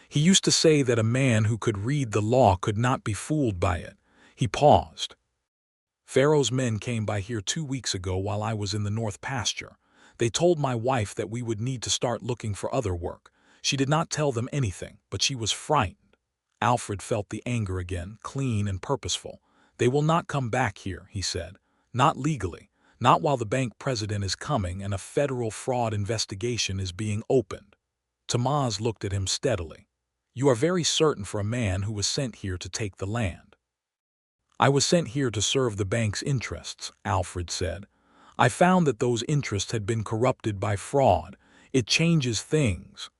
[SPEAKER 1] He used to say that a man who could read the law could not be fooled by it. He paused. Pharaoh's men came by here 2 weeks ago while I was in the north pasture. They told my wife that we would need to start looking for other work. She did not tell them anything, but she was frightened. Alfred felt the anger again, clean and purposeful. They will not come back here, he said. Not legally. Not while the bank president is coming and a federal fraud investigation is being opened. Inez looked at him steadily. You are very certain for a man who was sent here to take the land. I was sent here to serve the bank's interests, Alfred said. I found that those interests had been corrupted by fraud. It changes things.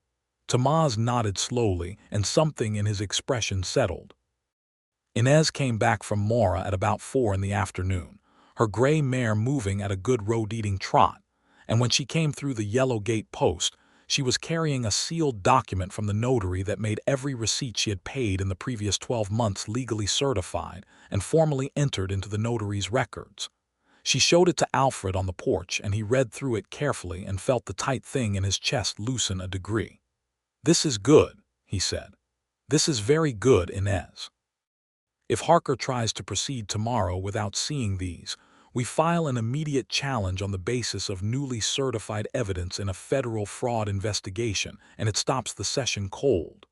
[SPEAKER 1] Inez nodded slowly, and something in his expression settled. Inez came back from Mora at about 4 in the afternoon, her gray mare moving at a good road-eating trot, and when she came through the yellow gate post, she was carrying a sealed document from the notary that made every receipt she had paid in the previous 12 months legally certified and formally entered into the notary's records. She showed it to Alfred on the porch, and he read through it carefully and felt the tight thing in his chest loosen a degree. This is good, he said. This is very good, Inez. If Harker tries to proceed tomorrow without seeing these, we file an immediate challenge on the basis of newly certified evidence in a federal fraud investigation, and it stops the session cold.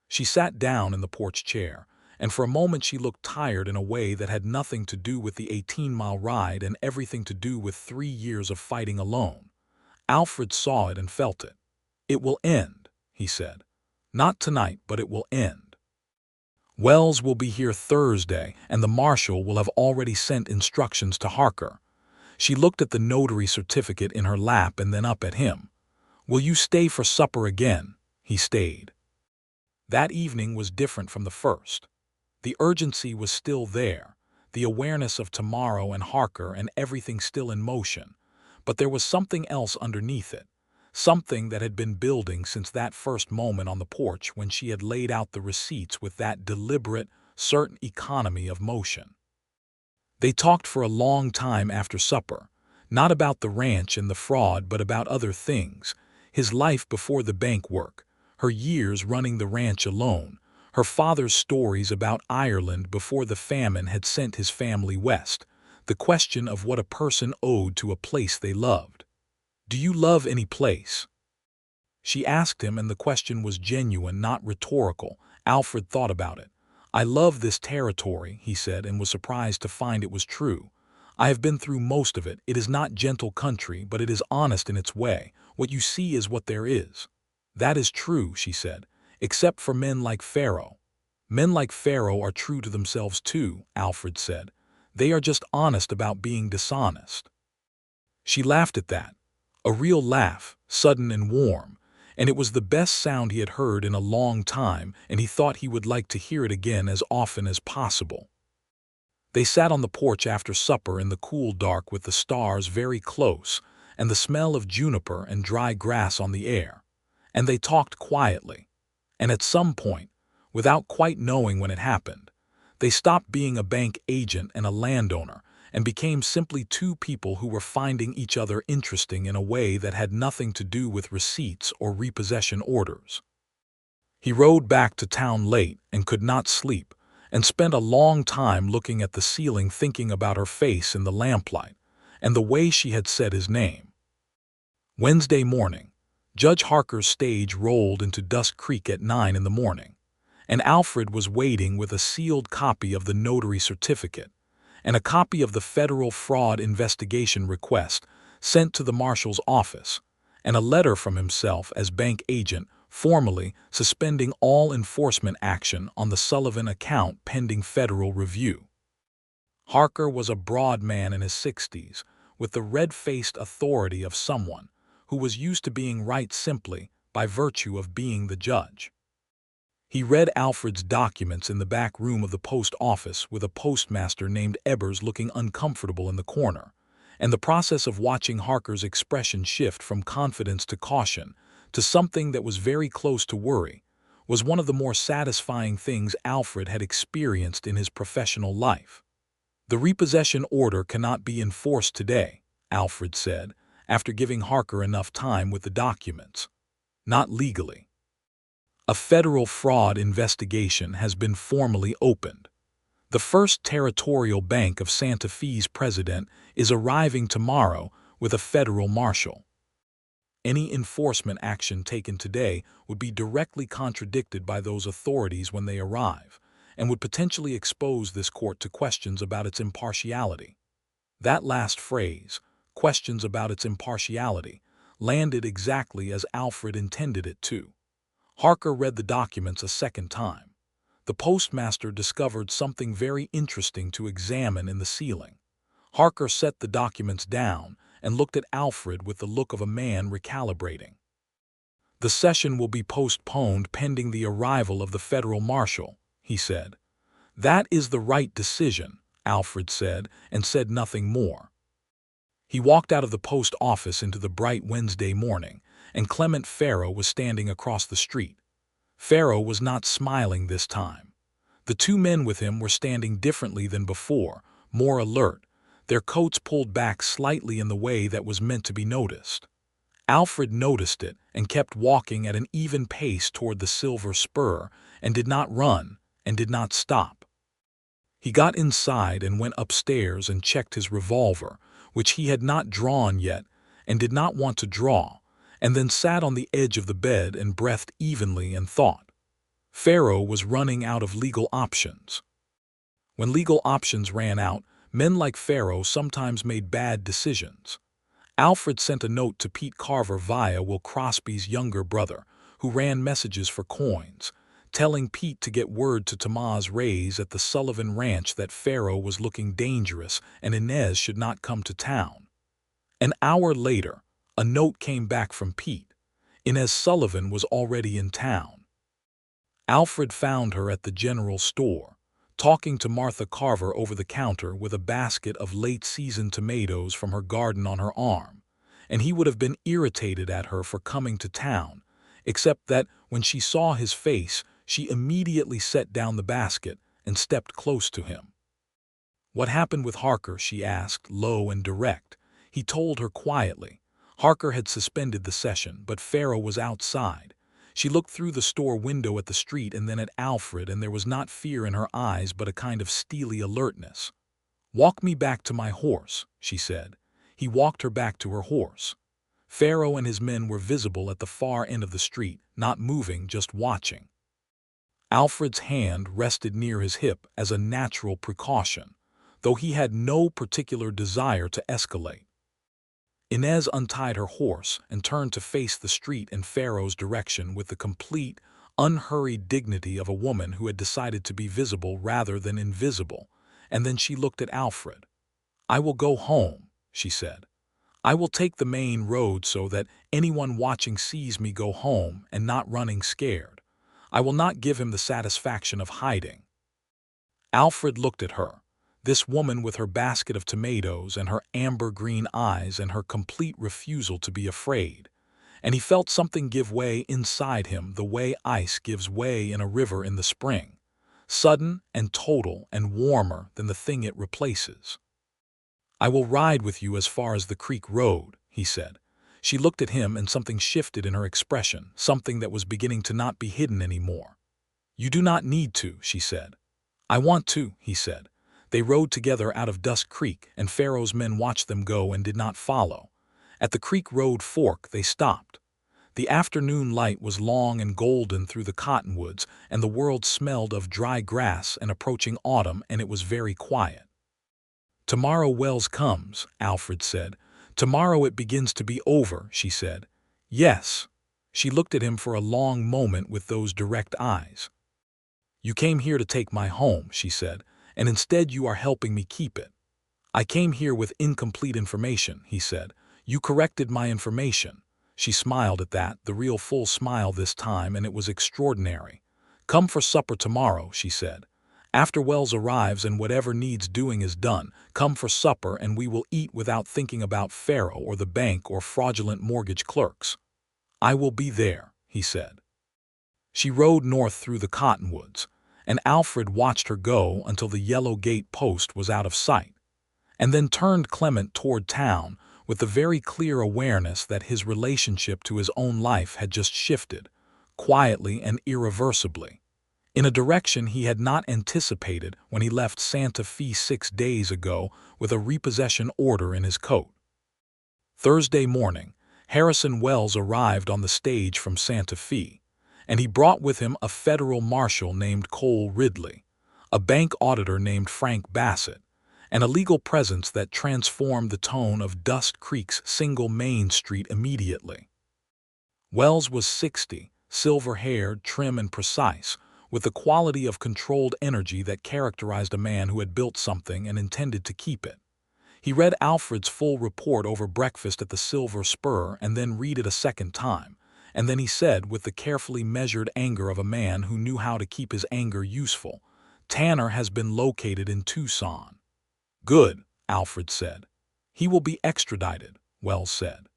[SPEAKER 1] She sat down in the porch chair, and for a moment she looked tired in a way that had nothing to do with the 18-mile ride and everything to do with 3 years of fighting alone. Alfred saw it and felt it. It will end, he said. Not tonight, but it will end. Wells will be here Thursday, and the marshal will have already sent instructions to Harker. She looked at the notary certificate in her lap and then up at him. Will you stay for supper again? He stayed. That evening was different from the first. The urgency was still there, the awareness of tomorrow and Harker and everything still in motion, but there was something else underneath it. Something that had been building since that first moment on the porch when she had laid out the receipts with that deliberate, certain economy of motion. They talked for a long time after supper, not about the ranch and the fraud but about other things, his life before the bank work, her years running the ranch alone, her father's stories about Ireland before the famine had sent his family west, the question of what a person owed to a place they loved. Do you love any place? She asked him, and the question was genuine, not rhetorical. Alfred thought about it. I love this territory, he said, and was surprised to find it was true. I have been through most of it. It is not gentle country, but it is honest in its way. What you see is what there is. That is true, she said, except for men like Pharaoh. Men like Pharaoh are true to themselves too, Alfred said. They are just honest about being dishonest. She laughed at that. A real laugh, sudden and warm, and it was the best sound he had heard in a long time, and he thought he would like to hear it again as often as possible. They sat on the porch after supper in the cool dark with the stars very close and the smell of juniper and dry grass on the air, and they talked quietly. And at some point, without quite knowing when it happened, they stopped being a bank agent and a landowner and became simply 2 people who were finding each other interesting in a way that had nothing to do with receipts or repossession orders. He rode back to town late and could not sleep, and spent a long time looking at the ceiling thinking about her face in the lamplight, and the way she had said his name. Wednesday morning. Judge Harker's stage rolled into Dusk Creek at 9 in the morning, and Alfred was waiting with a sealed copy of the notary certificate and a copy of the federal fraud investigation request sent to the marshal's office, and a letter from himself as bank agent formally suspending all enforcement action on the Sullivan account pending federal review. Harker was a broad man in his 60s, with the red-faced authority of someone who was used to being right simply by virtue of being the judge. He read Alfred's documents in the back room of the post office with a postmaster named Ebbers looking uncomfortable in the corner, and the process of watching Harker's expression shift from confidence to caution to something that was very close to worry was one of the more satisfying things Alfred had experienced in his professional life. "The repossession order cannot be enforced today," Alfred said, after giving Harker enough time with the documents. "Not legally. A federal fraud investigation has been formally opened. The First Territorial Bank of Santa Fe's president is arriving tomorrow with a federal marshal. Any enforcement action taken today would be directly contradicted by those authorities when they arrive, and would potentially expose this court to questions about its impartiality." That last phrase, questions about its impartiality, landed exactly as Alfred intended it to. Harker read the documents a second time. The postmaster discovered something very interesting to examine in the ceiling. Harker set the documents down and looked at Alfred with the look of a man recalibrating. "The session will be postponed pending the arrival of the federal marshal," he said. "That is the right decision," Alfred said, and said nothing more. He walked out of the post office into the bright Wednesday morning, and Clement Farrow was standing across the street. Farrow was not smiling this time. The two men with him were standing differently than before, more alert, their coats pulled back slightly in the way that was meant to be noticed. Alfred noticed it and kept walking at an even pace toward the Silver Spur, and did not run, and did not stop. He got inside and went upstairs and checked his revolver, which he had not drawn yet and did not want to draw, and then sat on the edge of the bed and breathed evenly and thought. Farrow was running out of legal options. When legal options ran out, men like Farrow sometimes made bad decisions. Alfred sent a note to Pete Carver via Will Crosby's younger brother, who ran messages for coins, telling Pete to get word to Tomas Reyes at the Sullivan Ranch that Farrow was looking dangerous and Inez should not come to town. An hour later, a note came back from Pete. Inez Sullivan was already in town. Alfred found her at the general store, talking to Martha Carver over the counter with a basket of late-season tomatoes from her garden on her arm, and he would have been irritated at her for coming to town, except that when she saw his face, she immediately set down the basket and stepped close to him. "What happened with Harker?" she asked, low and direct. He told her quietly. Harker had suspended the session, but Farrow was outside. She looked through the store window at the street and then at Alfred, and there was not fear in her eyes but a kind of steely alertness. "Walk me back to my horse," she said. He walked her back to her horse. Farrow and his men were visible at the far end of the street, not moving, just watching. Alfred's hand rested near his hip as a natural precaution, though he had no particular desire to escalate. Inez untied her horse and turned to face the street in Farrow's direction with the complete, unhurried dignity of a woman who had decided to be visible rather than invisible, and then she looked at Alfred. "I will go home," she said. "I will take the main road so that anyone watching sees me go home and not running scared. I will not give him the satisfaction of hiding." Alfred looked at her, this woman with her basket of tomatoes and her amber-green eyes and her complete refusal to be afraid, and he felt something give way inside him the way ice gives way in a river in the spring, sudden and total and warmer than the thing it replaces. "I will ride with you as far as the creek road," he said. She looked at him and something shifted in her expression, something that was beginning to not be hidden anymore. "You do not need to," she said. "I want to," he said. They rode together out of Dusk Creek, and Farrow's men watched them go and did not follow. At the Creek Road fork, they stopped. The afternoon light was long and golden through the cottonwoods, and the world smelled of dry grass and approaching autumn, and it was very quiet. "Tomorrow Wells comes," Alfred said. "Tomorrow it begins to be over," she said. "Yes." She looked at him for a long moment with those direct eyes. "You came here to take my home," she said, "and instead you are helping me keep it." "I came here with incomplete information," he said. "You corrected my information." She smiled at that, the real full smile this time, and it was extraordinary. "Come for supper tomorrow," she said. "After Wells arrives and whatever needs doing is done, come for supper and we will eat without thinking about Pharaoh or the bank or fraudulent mortgage clerks." "I will be there," he said. She rode north through the cottonwoods, and Alfred watched her go until the yellow gate post was out of sight, and then turned Clement toward town with the very clear awareness that his relationship to his own life had just shifted, quietly and irreversibly, in a direction he had not anticipated when he left Santa Fe 6 days ago with a repossession order in his coat. Thursday morning, Harrison Wells arrived on the stage from Santa Fe, and he brought with him a federal marshal named Cole Ridley, a bank auditor named Frank Bassett, and a legal presence that transformed the tone of Dust Creek's single Main Street immediately. Wells was 60, silver-haired, trim and precise, with the quality of controlled energy that characterized a man who had built something and intended to keep it. He read Alfred's full report over breakfast at the Silver Spur and then read it a second time, and then he said with the carefully measured anger of a man who knew how to keep his anger useful, "Tanner has been located in Tucson." "Good," Alfred said. "He will be extradited," Wells said.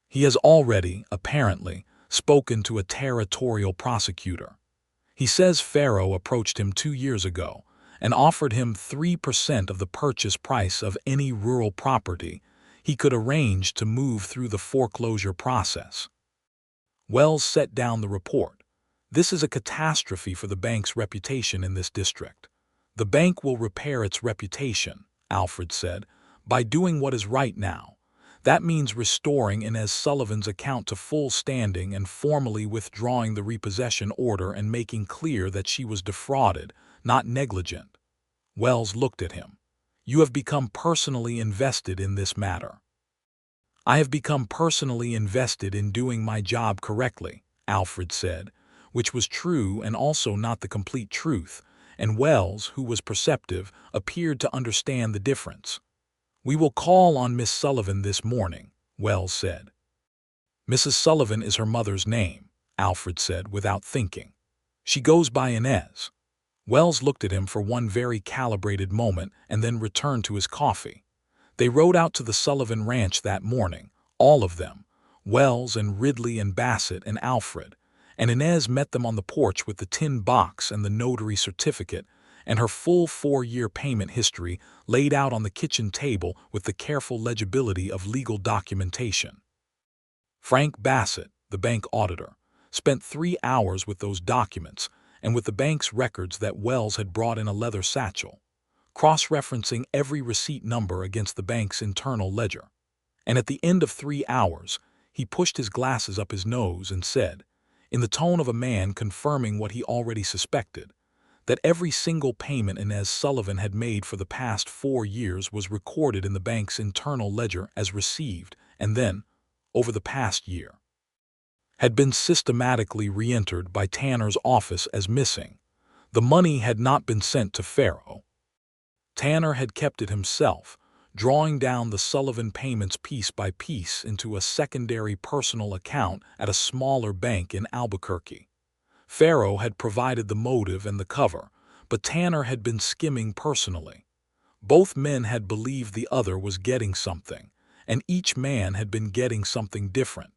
[SPEAKER 1] "He has already, apparently, spoken to a territorial prosecutor. He says Pharaoh approached him 2 years ago and offered him 3% of the purchase price of any rural property he could arrange to move through the foreclosure process." Wells set down the report. "This is a catastrophe for the bank's reputation in this district." "The bank will repair its reputation," Alfred said, "by doing what is right now. That means restoring Inez Sullivan's account to full standing and formally withdrawing the repossession order and making clear that she was defrauded, not negligent." Wells looked at him. "You have become personally invested in this matter." "I have become personally invested in doing my job correctly," Alfred said, which was true and also not the complete truth, and Wells, who was perceptive, appeared to understand the difference. "We will call on Miss Sullivan this morning," Wells said. "Mrs. Sullivan is her mother's name," Alfred said without thinking. "She goes by Inez." Wells looked at him for one very calibrated moment and then returned to his coffee. They rode out to the Sullivan ranch that morning, all of them, Wells and Ridley and Bassett and Alfred, and Inez met them on the porch with the tin box and the notary certificate and her full 4-year payment history laid out on the kitchen table with the careful legibility of legal documentation. Frank Bassett, the bank auditor, spent 3 hours with those documents and with the bank's records that Wells had brought in a leather satchel, cross-referencing every receipt number against the bank's internal ledger. And at the end of 3 hours, he pushed his glasses up his nose and said, in the tone of a man confirming what he already suspected, that every single payment Inez Sullivan had made for the past 4 years was recorded in the bank's internal ledger as received and then, over the past year, had been systematically re-entered by Tanner's office as missing. The money had not been sent to Pharaoh. Tanner had kept it himself, drawing down the Sullivan payments piece by piece into a secondary personal account at a smaller bank in Albuquerque. Pharaoh had provided the motive and the cover, but Tanner had been skimming personally. Both men had believed the other was getting something, and each man had been getting something different.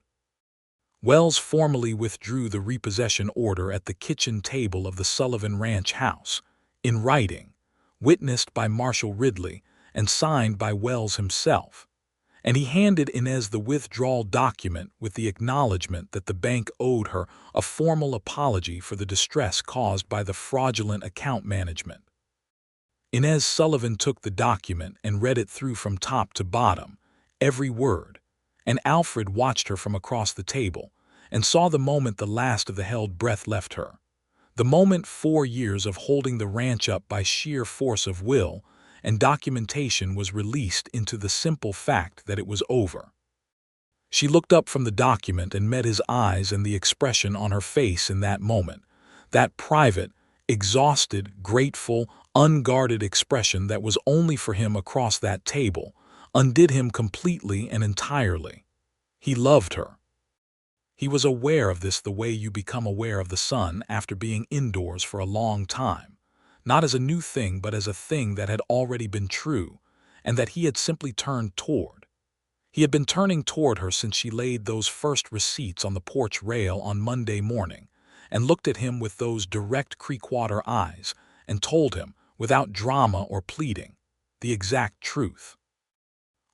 [SPEAKER 1] Wells formally withdrew the repossession order at the kitchen table of the Sullivan Ranch house, in writing, witnessed by Marshal Ridley and signed by Wells himself, and he handed Inez the withdrawal document with the acknowledgement that the bank owed her a formal apology for the distress caused by the fraudulent account management. Inez Sullivan took the document and read it through from top to bottom, every word, And Alfred watched her from across the table, and saw the moment the last of the held breath left her. The moment 4 years of holding the ranch up by sheer force of will and documentation was released into the simple fact that it was over. She looked up from the document and met his eyes, and the expression on her face in that moment, that private, exhausted, grateful, unguarded expression that was only for him across that table, undid him completely and entirely. He loved her. He was aware of this the way you become aware of the sun after being indoors for a long time, not as a new thing but as a thing that had already been true, and that he had simply turned toward. He had been turning toward her since she laid those first receipts on the porch rail on Monday morning, and looked at him with those direct Creekwater eyes, and told him, without drama or pleading, the exact truth.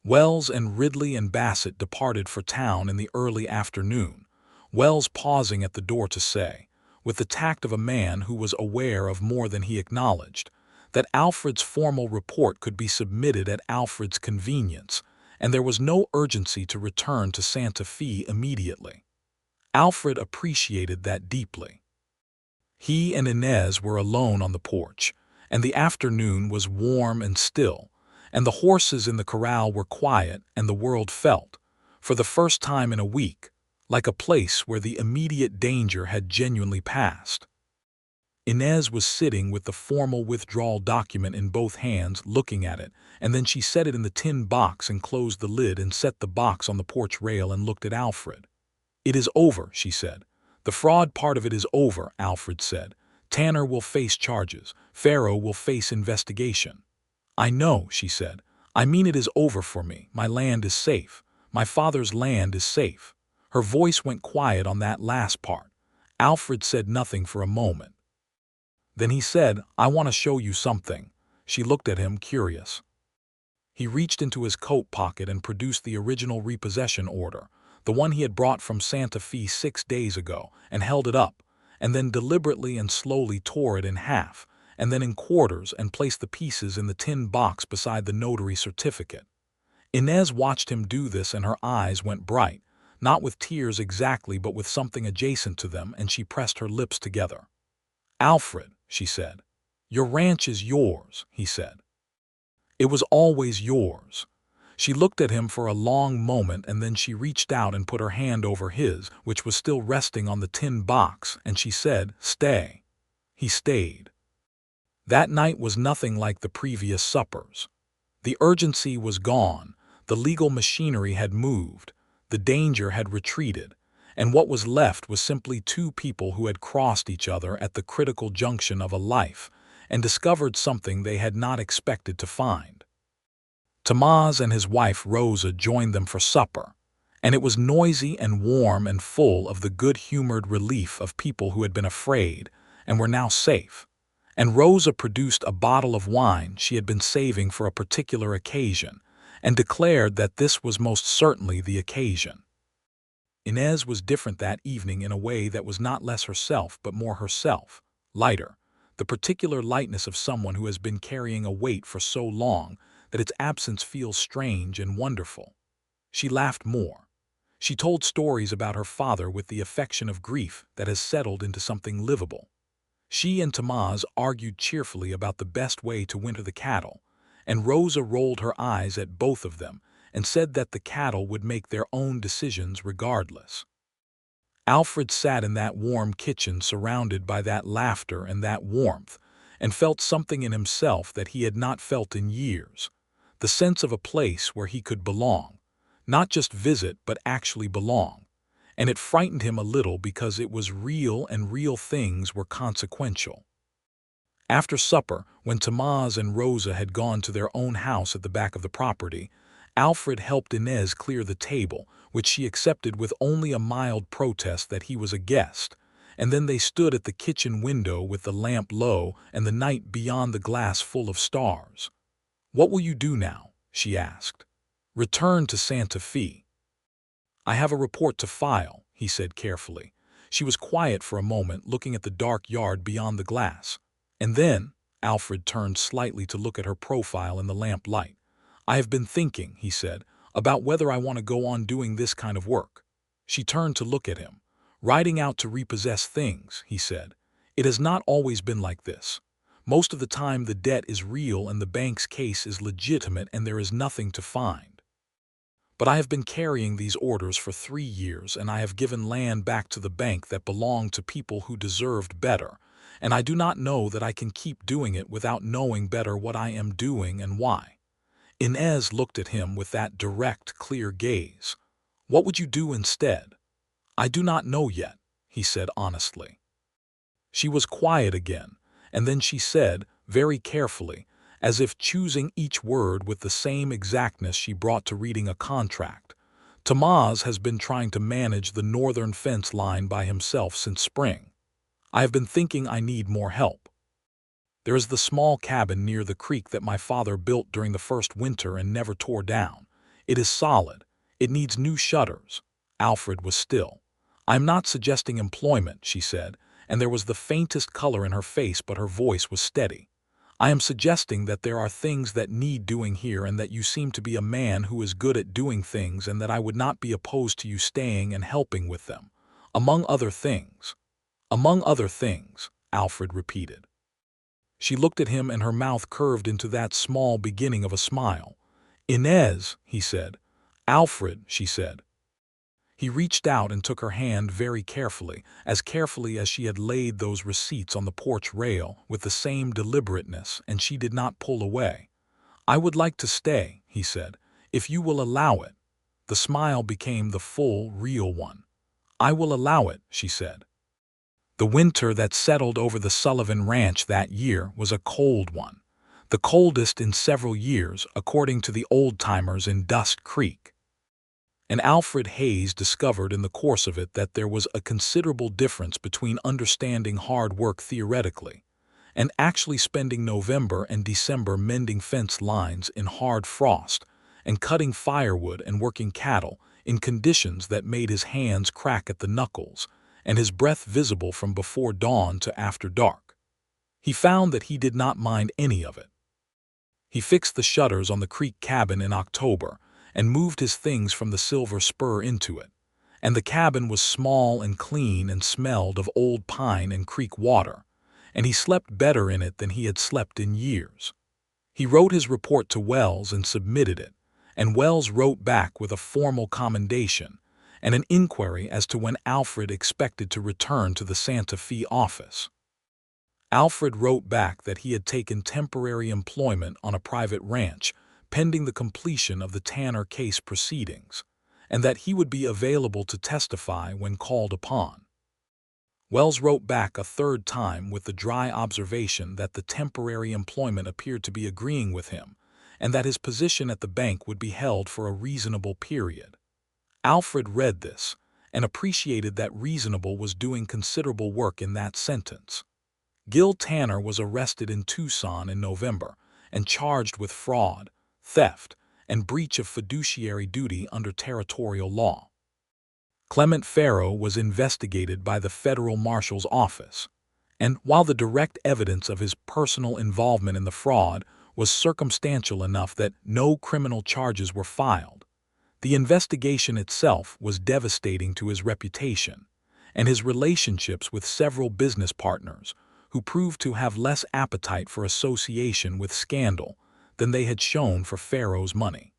[SPEAKER 1] Wells and Ridley and Bassett departed for town in the early afternoon, Wells pausing at the door to say, with the tact of a man who was aware of more than he acknowledged, that Alfred's formal report could be submitted at Alfred's convenience, and there was no urgency to return to Santa Fe immediately. Alfred appreciated that deeply. He and Inez were alone on the porch, and the afternoon was warm and still, and the horses in the corral were quiet, and the world felt, for the first time in a week, like a place where the immediate danger had genuinely passed. Inez was sitting with the formal withdrawal document in both hands, looking at it, and then she set it in the tin box and closed the lid and set the box on the porch rail and looked at Alfred. "It is over," she said. "The fraud part of it is over," Alfred said. "Tanner will face charges. Farrow will face investigation." "I know," she said. "I mean it is over for me. My land is safe. My father's land is safe." Her voice went quiet on that last part. Alfred said nothing for a moment. Then he said, "I want to show you something." She looked at him, curious. He reached into his coat pocket and produced the original repossession order, the one he had brought from Santa Fe 6 days ago, and held it up, and then deliberately and slowly tore it in half, and then in quarters, and placed the pieces in the tin box beside the notary certificate. Inez watched him do this, and her eyes went bright, not with tears exactly but with something adjacent to them, and she pressed her lips together. "Alfred," she said. "Your ranch is yours," he said. "It was always yours." She looked at him for a long moment, and then she reached out and put her hand over his, which was still resting on the tin box, and she said, "Stay." He stayed. That night was nothing like the previous suppers. The urgency was gone, the legal machinery had moved, the danger had retreated, and what was left was simply two people who had crossed each other at the critical junction of a life and discovered something they had not expected to find. Tomás and his wife Rosa joined them for supper, and it was noisy and warm and full of the good-humored relief of people who had been afraid and were now safe. And Rosa produced a bottle of wine she had been saving for a particular occasion, and declared that this was most certainly the occasion. Inez was different that evening in a way that was not less herself but more herself, lighter, the particular lightness of someone who has been carrying a weight for so long that its absence feels strange and wonderful. She laughed more. She told stories about her father with the affection of grief that has settled into something livable. She and Tomás argued cheerfully about the best way to winter the cattle, and Rosa rolled her eyes at both of them and said that the cattle would make their own decisions regardless. Alfred sat in that warm kitchen surrounded by that laughter and that warmth, and felt something in himself that he had not felt in years, the sense of a place where he could belong, not just visit but actually belong. And it frightened him a little because it was real, and real things were consequential. After supper, when Tomás and Rosa had gone to their own house at the back of the property, Alfred helped Inez clear the table, which she accepted with only a mild protest that he was a guest, and then they stood at the kitchen window with the lamp low and the night beyond the glass full of stars. "What will you do now?" she asked. "Return to Santa Fe." "I have a report to file," he said carefully. She was quiet for a moment, looking at the dark yard beyond the glass. And then Alfred turned slightly to look at her profile in the lamp light. "I have been thinking," he said, about whether I want to go on doing this kind of work." She turned to look at him. "Riding out to repossess things," he said. "It has not always been like this. Most of the time the debt is real and the bank's case is legitimate and there is nothing to find. But I have been carrying these orders for 3 years, and I have given land back to the bank that belonged to people who deserved better, and I do not know that I can keep doing it without knowing better what I am doing and why." Inez looked at him with that direct, clear gaze. "What would you do instead?" "I do not know yet," he said honestly. She was quiet again, and then she said, very carefully, as if choosing each word with the same exactness she brought to reading a contract, "Tomás has been trying to manage the northern fence line by himself since spring. I have been thinking I need more help. There is the small cabin near the creek that my father built during the first winter and never tore down. It is solid. It needs new shutters." Alfred was still. "I am not suggesting employment," she said, and there was the faintest color in her face, but her voice was steady. "I am suggesting that there are things that need doing here and that you seem to be a man who is good at doing things and that I would not be opposed to you staying and helping with them. Among other things." "Among other things," Alfred repeated. She looked at him and her mouth curved into that small beginning of a smile. "Inez," he said. "Alfred," she said. He reached out and took her hand very carefully as she had laid those receipts on the porch rail, with the same deliberateness, and she did not pull away. "I would like to stay," he said, "if you will allow it." The smile became the full, real one. "I will allow it," she said. The winter that settled over the Sullivan Ranch that year was a cold one, the coldest in several years, according to the old-timers in Dust Creek. And Alfred Hayes discovered in the course of it that there was a considerable difference between understanding hard work theoretically and actually spending November and December mending fence lines in hard frost and cutting firewood and working cattle in conditions that made his hands crack at the knuckles and his breath visible from before dawn to after dark. He found that he did not mind any of it. He fixed the shutters on the creek cabin in October and moved his things from the Silver Spur into it, and the cabin was small and clean and smelled of old pine and creek water, and he slept better in it than he had slept in years. He wrote his report to Wells and submitted it, and Wells wrote back with a formal commendation and an inquiry as to when Alfred expected to return to the Santa Fe office. Alfred wrote back that he had taken temporary employment on a private ranch pending the completion of the Tanner case proceedings, and that he would be available to testify when called upon. Wells wrote back a third time with the dry observation that the temporary employment appeared to be agreeing with him, and that his position at the bank would be held for a reasonable period. Alfred read this and appreciated that reasonable was doing considerable work in that sentence. Gil Tanner was arrested in Tucson in November and charged with fraud, theft, and breach of fiduciary duty under territorial law. Clement Farrow was investigated by the federal marshal's office, and while the direct evidence of his personal involvement in the fraud was circumstantial enough that no criminal charges were filed, the investigation itself was devastating to his reputation and his relationships with several business partners who proved to have less appetite for association with scandal than they had shown for Farrow's money.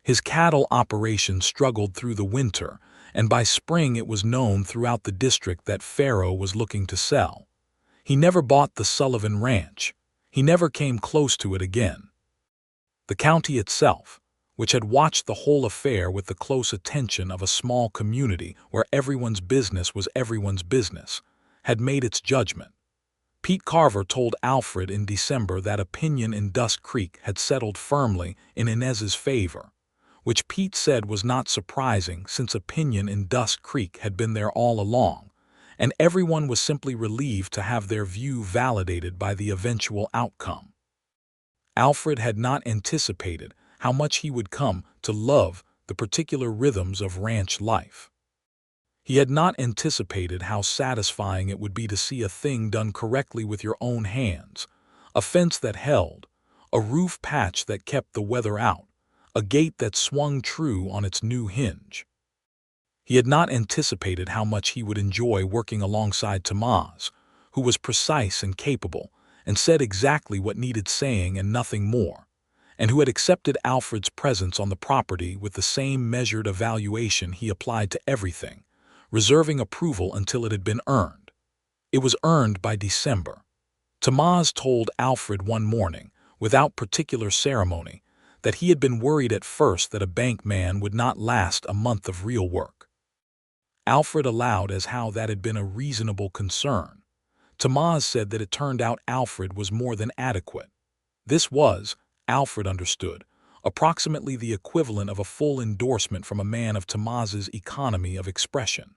[SPEAKER 1] His cattle operation struggled through the winter, and by spring it was known throughout the district that Farrow was looking to sell. He never bought the Sullivan Ranch. He never came close to it again. The county itself, which had watched the whole affair with the close attention of a small community where everyone's business was everyone's business, had made its judgment. Pete Carver told Alfred in December that opinion in Dust Creek had settled firmly in Inez's favor, which Pete said was not surprising since opinion in Dust Creek had been there all along, and everyone was simply relieved to have their view validated by the eventual outcome. Alfred had not anticipated how much he would come to love the particular rhythms of ranch life. He had not anticipated how satisfying it would be to see a thing done correctly with your own hands, a fence that held, a roof patch that kept the weather out, a gate that swung true on its new hinge. He had not anticipated how much he would enjoy working alongside Tomas, who was precise and capable, and said exactly what needed saying and nothing more, and who had accepted Alfred's presence on the property with the same measured evaluation he applied to everything, reserving approval until it had been earned. It was earned by December. Tomas told Alfred one morning, without particular ceremony, that he had been worried at first that a bank man would not last a month of real work. Alfred allowed as how that had been a reasonable concern. Tomas said that it turned out Alfred was more than adequate. This was, Alfred understood, approximately the equivalent of a full endorsement from a man of Tomas's economy of expression.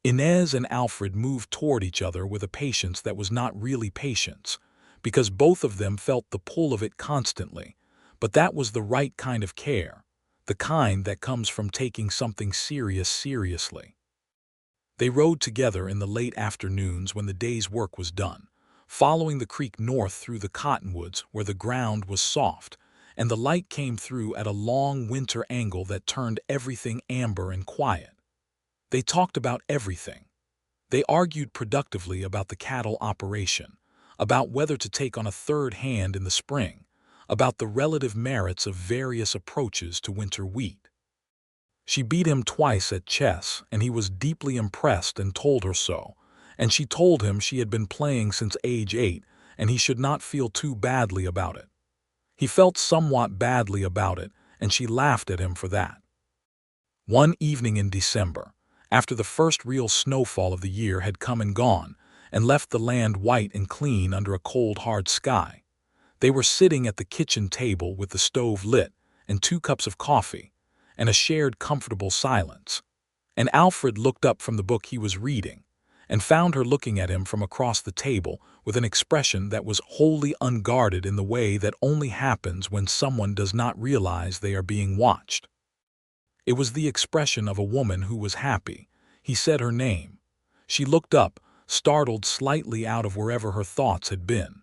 [SPEAKER 1] Inez and Alfred moved toward each other with a patience that was not really patience, because both of them felt the pull of it constantly, but that was the right kind of care, the kind that comes from taking something serious seriously. They rode together in the late afternoons when the day's work was done, following the creek north through the cottonwoods where the ground was soft, and the light came through at a long winter angle that turned everything amber and quiet. They talked about everything. They argued productively about the cattle operation, about whether to take on a third hand in the spring, about the relative merits of various approaches to winter wheat. She beat him twice at chess, and he was deeply impressed and told her so, and she told him she had been playing since age 8, and he should not feel too badly about it. He felt somewhat badly about it, and she laughed at him for that. One evening in December, after the first real snowfall of the year had come and gone, and left the land white and clean under a cold, hard sky, they were sitting at the kitchen table with the stove lit, and 2 cups of coffee, and a shared comfortable silence. And Alfred looked up from the book he was reading, and found her looking at him from across the table with an expression that was wholly unguarded in the way that only happens when someone does not realize they are being watched. It was the expression of a woman who was happy. He said her name. She looked up, startled slightly out of wherever her thoughts had been.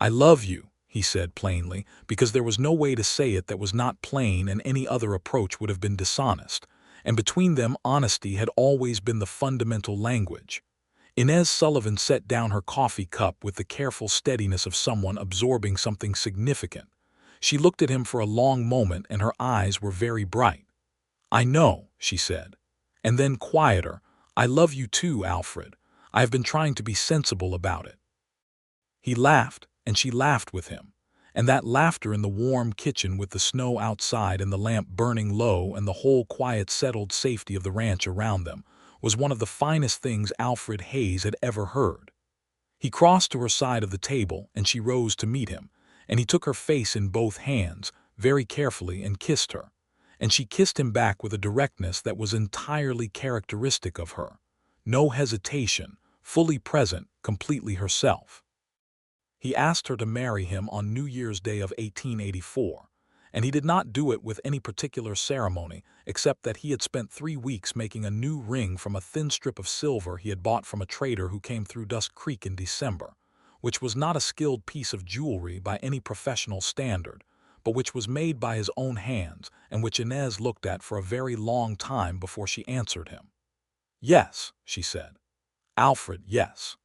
[SPEAKER 1] "I love you," he said plainly, because there was no way to say it that was not plain, and any other approach would have been dishonest, and between them honesty had always been the fundamental language. Inez Sullivan set down her coffee cup with the careful steadiness of someone absorbing something significant. She looked at him for a long moment, and her eyes were very bright. "I know," she said. And then quieter, "I love you too, Alfred. I have been trying to be sensible about it." He laughed, and she laughed with him, and that laughter in the warm kitchen with the snow outside and the lamp burning low and the whole quiet settled safety of the ranch around them was one of the finest things Alfred Hayes had ever heard. He crossed to her side of the table, and she rose to meet him, and he took her face in both hands, very carefully, and kissed her. And she kissed him back with a directness that was entirely characteristic of her. No hesitation, fully present, completely herself. He asked her to marry him on New Year's Day of 1884, and he did not do it with any particular ceremony, except that he had spent 3 weeks making a new ring from a thin strip of silver he had bought from a trader who came through Dusk Creek in December, which was not a skilled piece of jewelry by any professional standard, but which was made by his own hands, and which Inez looked at for a very long time before she answered him. "Yes," she said. "Alfred, yes."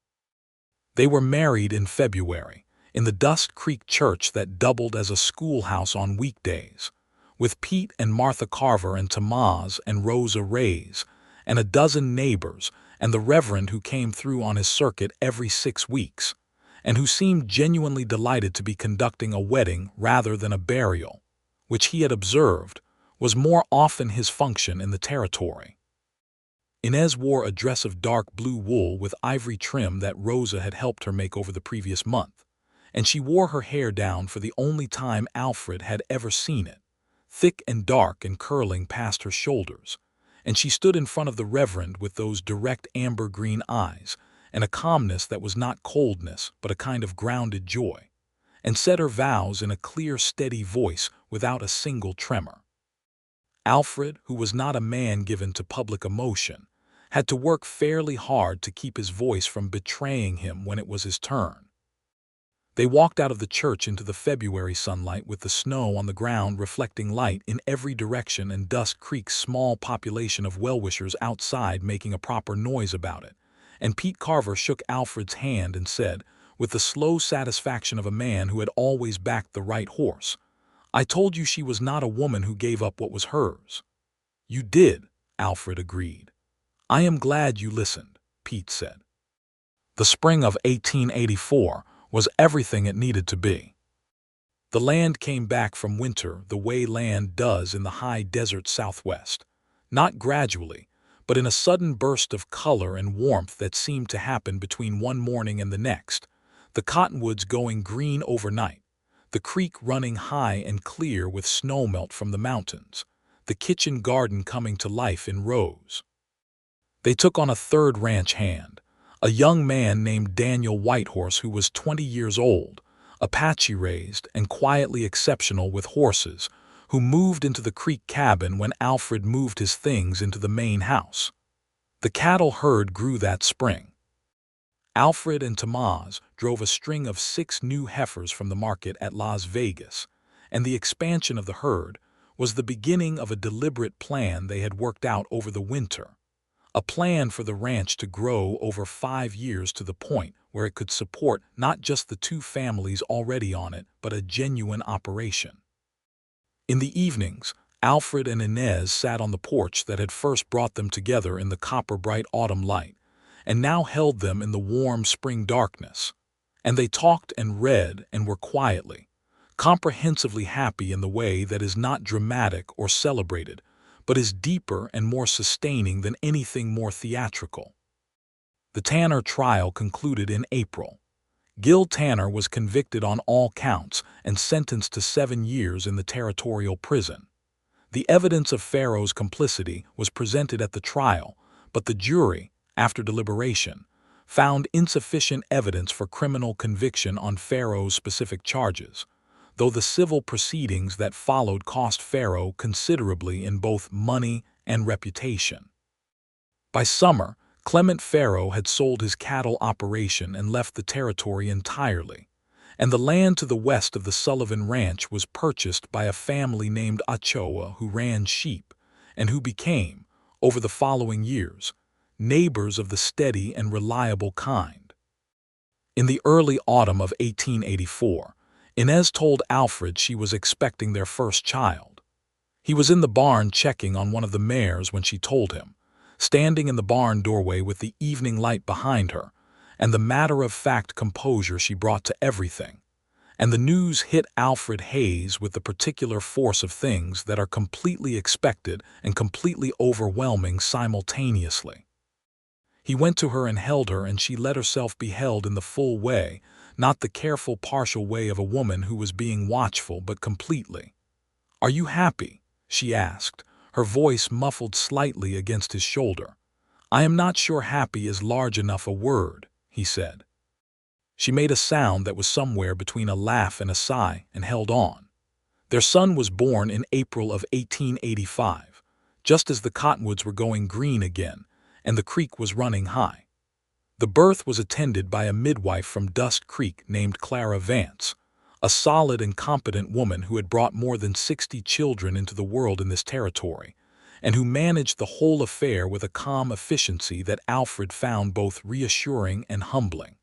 [SPEAKER 1] They were married in February, in the Dusk Creek church that doubled as a schoolhouse on weekdays, with Pete and Martha Carver and Tomas and Rosa Reyes, and a dozen neighbors, and the Reverend who came through on his circuit every 6 weeks, and who seemed genuinely delighted to be conducting a wedding rather than a burial, which he had observed was more often his function in the territory. Inez wore a dress of dark blue wool with ivory trim that Rosa had helped her make over the previous month, and she wore her hair down for the only time Alfred had ever seen it, thick and dark and curling past her shoulders, and she stood in front of the Reverend with those direct amber-green eyes, and a calmness that was not coldness but a kind of grounded joy, and said her vows in a clear, steady voice without a single tremor. Alfred, who was not a man given to public emotion, had to work fairly hard to keep his voice from betraying him when it was his turn. They walked out of the church into the February sunlight with the snow on the ground reflecting light in every direction and Dusk Creek's small population of well-wishers outside making a proper noise about it. And Pete Carver shook Alfred's hand and said, with the slow satisfaction of a man who had always backed the right horse, "I told you she was not a woman who gave up what was hers." "You did," Alfred agreed. "I am glad you listened," Pete said. The spring of 1884 was everything it needed to be. The land came back from winter the way land does in the high desert Southwest, not gradually, but in a sudden burst of color and warmth that seemed to happen between one morning and the next, the cottonwoods going green overnight, the creek running high and clear with snowmelt from the mountains, the kitchen garden coming to life in rows. They took on a third ranch hand, a young man named Daniel Whitehorse who was 20 years old, Apache-raised and quietly exceptional with horses, who moved into the creek cabin when Alfred moved his things into the main house. The cattle herd grew that spring. Alfred and Tomás drove a string of 6 new heifers from the market at Las Vegas, and the expansion of the herd was the beginning of a deliberate plan they had worked out over the winter. A plan for the ranch to grow over 5 years to the point where it could support not just the 2 families already on it, but a genuine operation. In the evenings, Alfred and Inez sat on the porch that had first brought them together in the copper-bright autumn light, and now held them in the warm spring darkness. And they talked and read and were quietly, comprehensively happy in the way that is not dramatic or celebrated, but is deeper and more sustaining than anything more theatrical. The Tanner trial concluded in April. Gil Tanner was convicted on all counts and sentenced to 7 years in the territorial prison. The evidence of Farrow's complicity was presented at the trial, but the jury, after deliberation, found insufficient evidence for criminal conviction on Farrow's specific charges, though the civil proceedings that followed cost Farrow considerably in both money and reputation. By summer, Clement Farrow had sold his cattle operation and left the territory entirely, and the land to the west of the Sullivan Ranch was purchased by a family named Ochoa who ran sheep and who became, over the following years, neighbors of the steady and reliable kind. In the early autumn of 1884, Inez told Alfred she was expecting their first child. He was in the barn checking on one of the mares when she told him, standing in the barn doorway with the evening light behind her, and the matter-of-fact composure she brought to everything. And the news hit Alfred Hayes with the particular force of things that are completely expected and completely overwhelming simultaneously. He went to her and held her, and she let herself be held in the full way, not the careful partial way of a woman who was being watchful, but completely. "Are you happy?" she asked, her voice muffled slightly against his shoulder. "I am not sure happy is large enough a word," he said. She made a sound that was somewhere between a laugh and a sigh and held on. Their son was born in April of 1885, just as the cottonwoods were going green again and the creek was running high. The birth was attended by a midwife from Dusk Creek named Clara Vance, a solid and competent woman who had brought more than 60 children into the world in this territory, and who managed the whole affair with a calm efficiency that Alfred found both reassuring and humbling.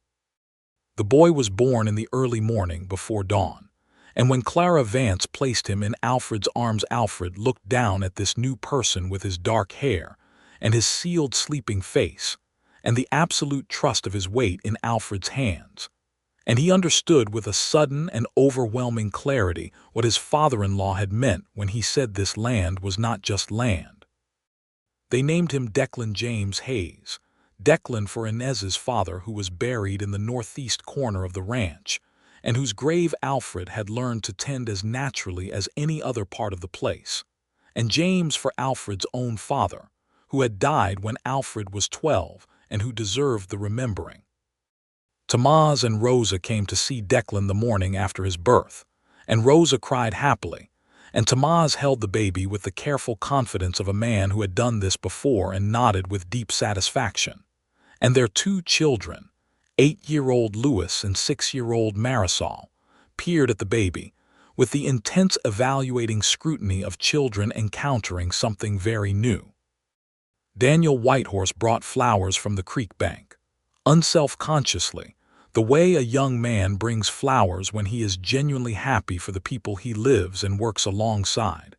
[SPEAKER 1] The boy was born in the early morning before dawn, and when Clara Vance placed him in Alfred's arms, Alfred looked down at this new person with his dark hair and his sealed sleeping face, and the absolute trust of his weight in Alfred's hands, and he understood with a sudden and overwhelming clarity what his father-in-law had meant when he said this land was not just land. They named him Declan James Hayes, Declan for Inez's father, who was buried in the northeast corner of the ranch, and whose grave Alfred had learned to tend as naturally as any other part of the place, and James for Alfred's own father, who had died when Alfred was 12, and who deserved the remembering. Tomás and Rosa came to see Declan the morning after his birth, and Rosa cried happily, and Tomás held the baby with the careful confidence of a man who had done this before and nodded with deep satisfaction. And their 2 children, 8-year-old Louis and 6-year-old Marisol peered at the baby with the intense evaluating scrutiny of children encountering something very new. Daniel Whitehorse brought flowers from the creek bank, unself-consciously, the way a young man brings flowers when he is genuinely happy for the people he lives and works alongside.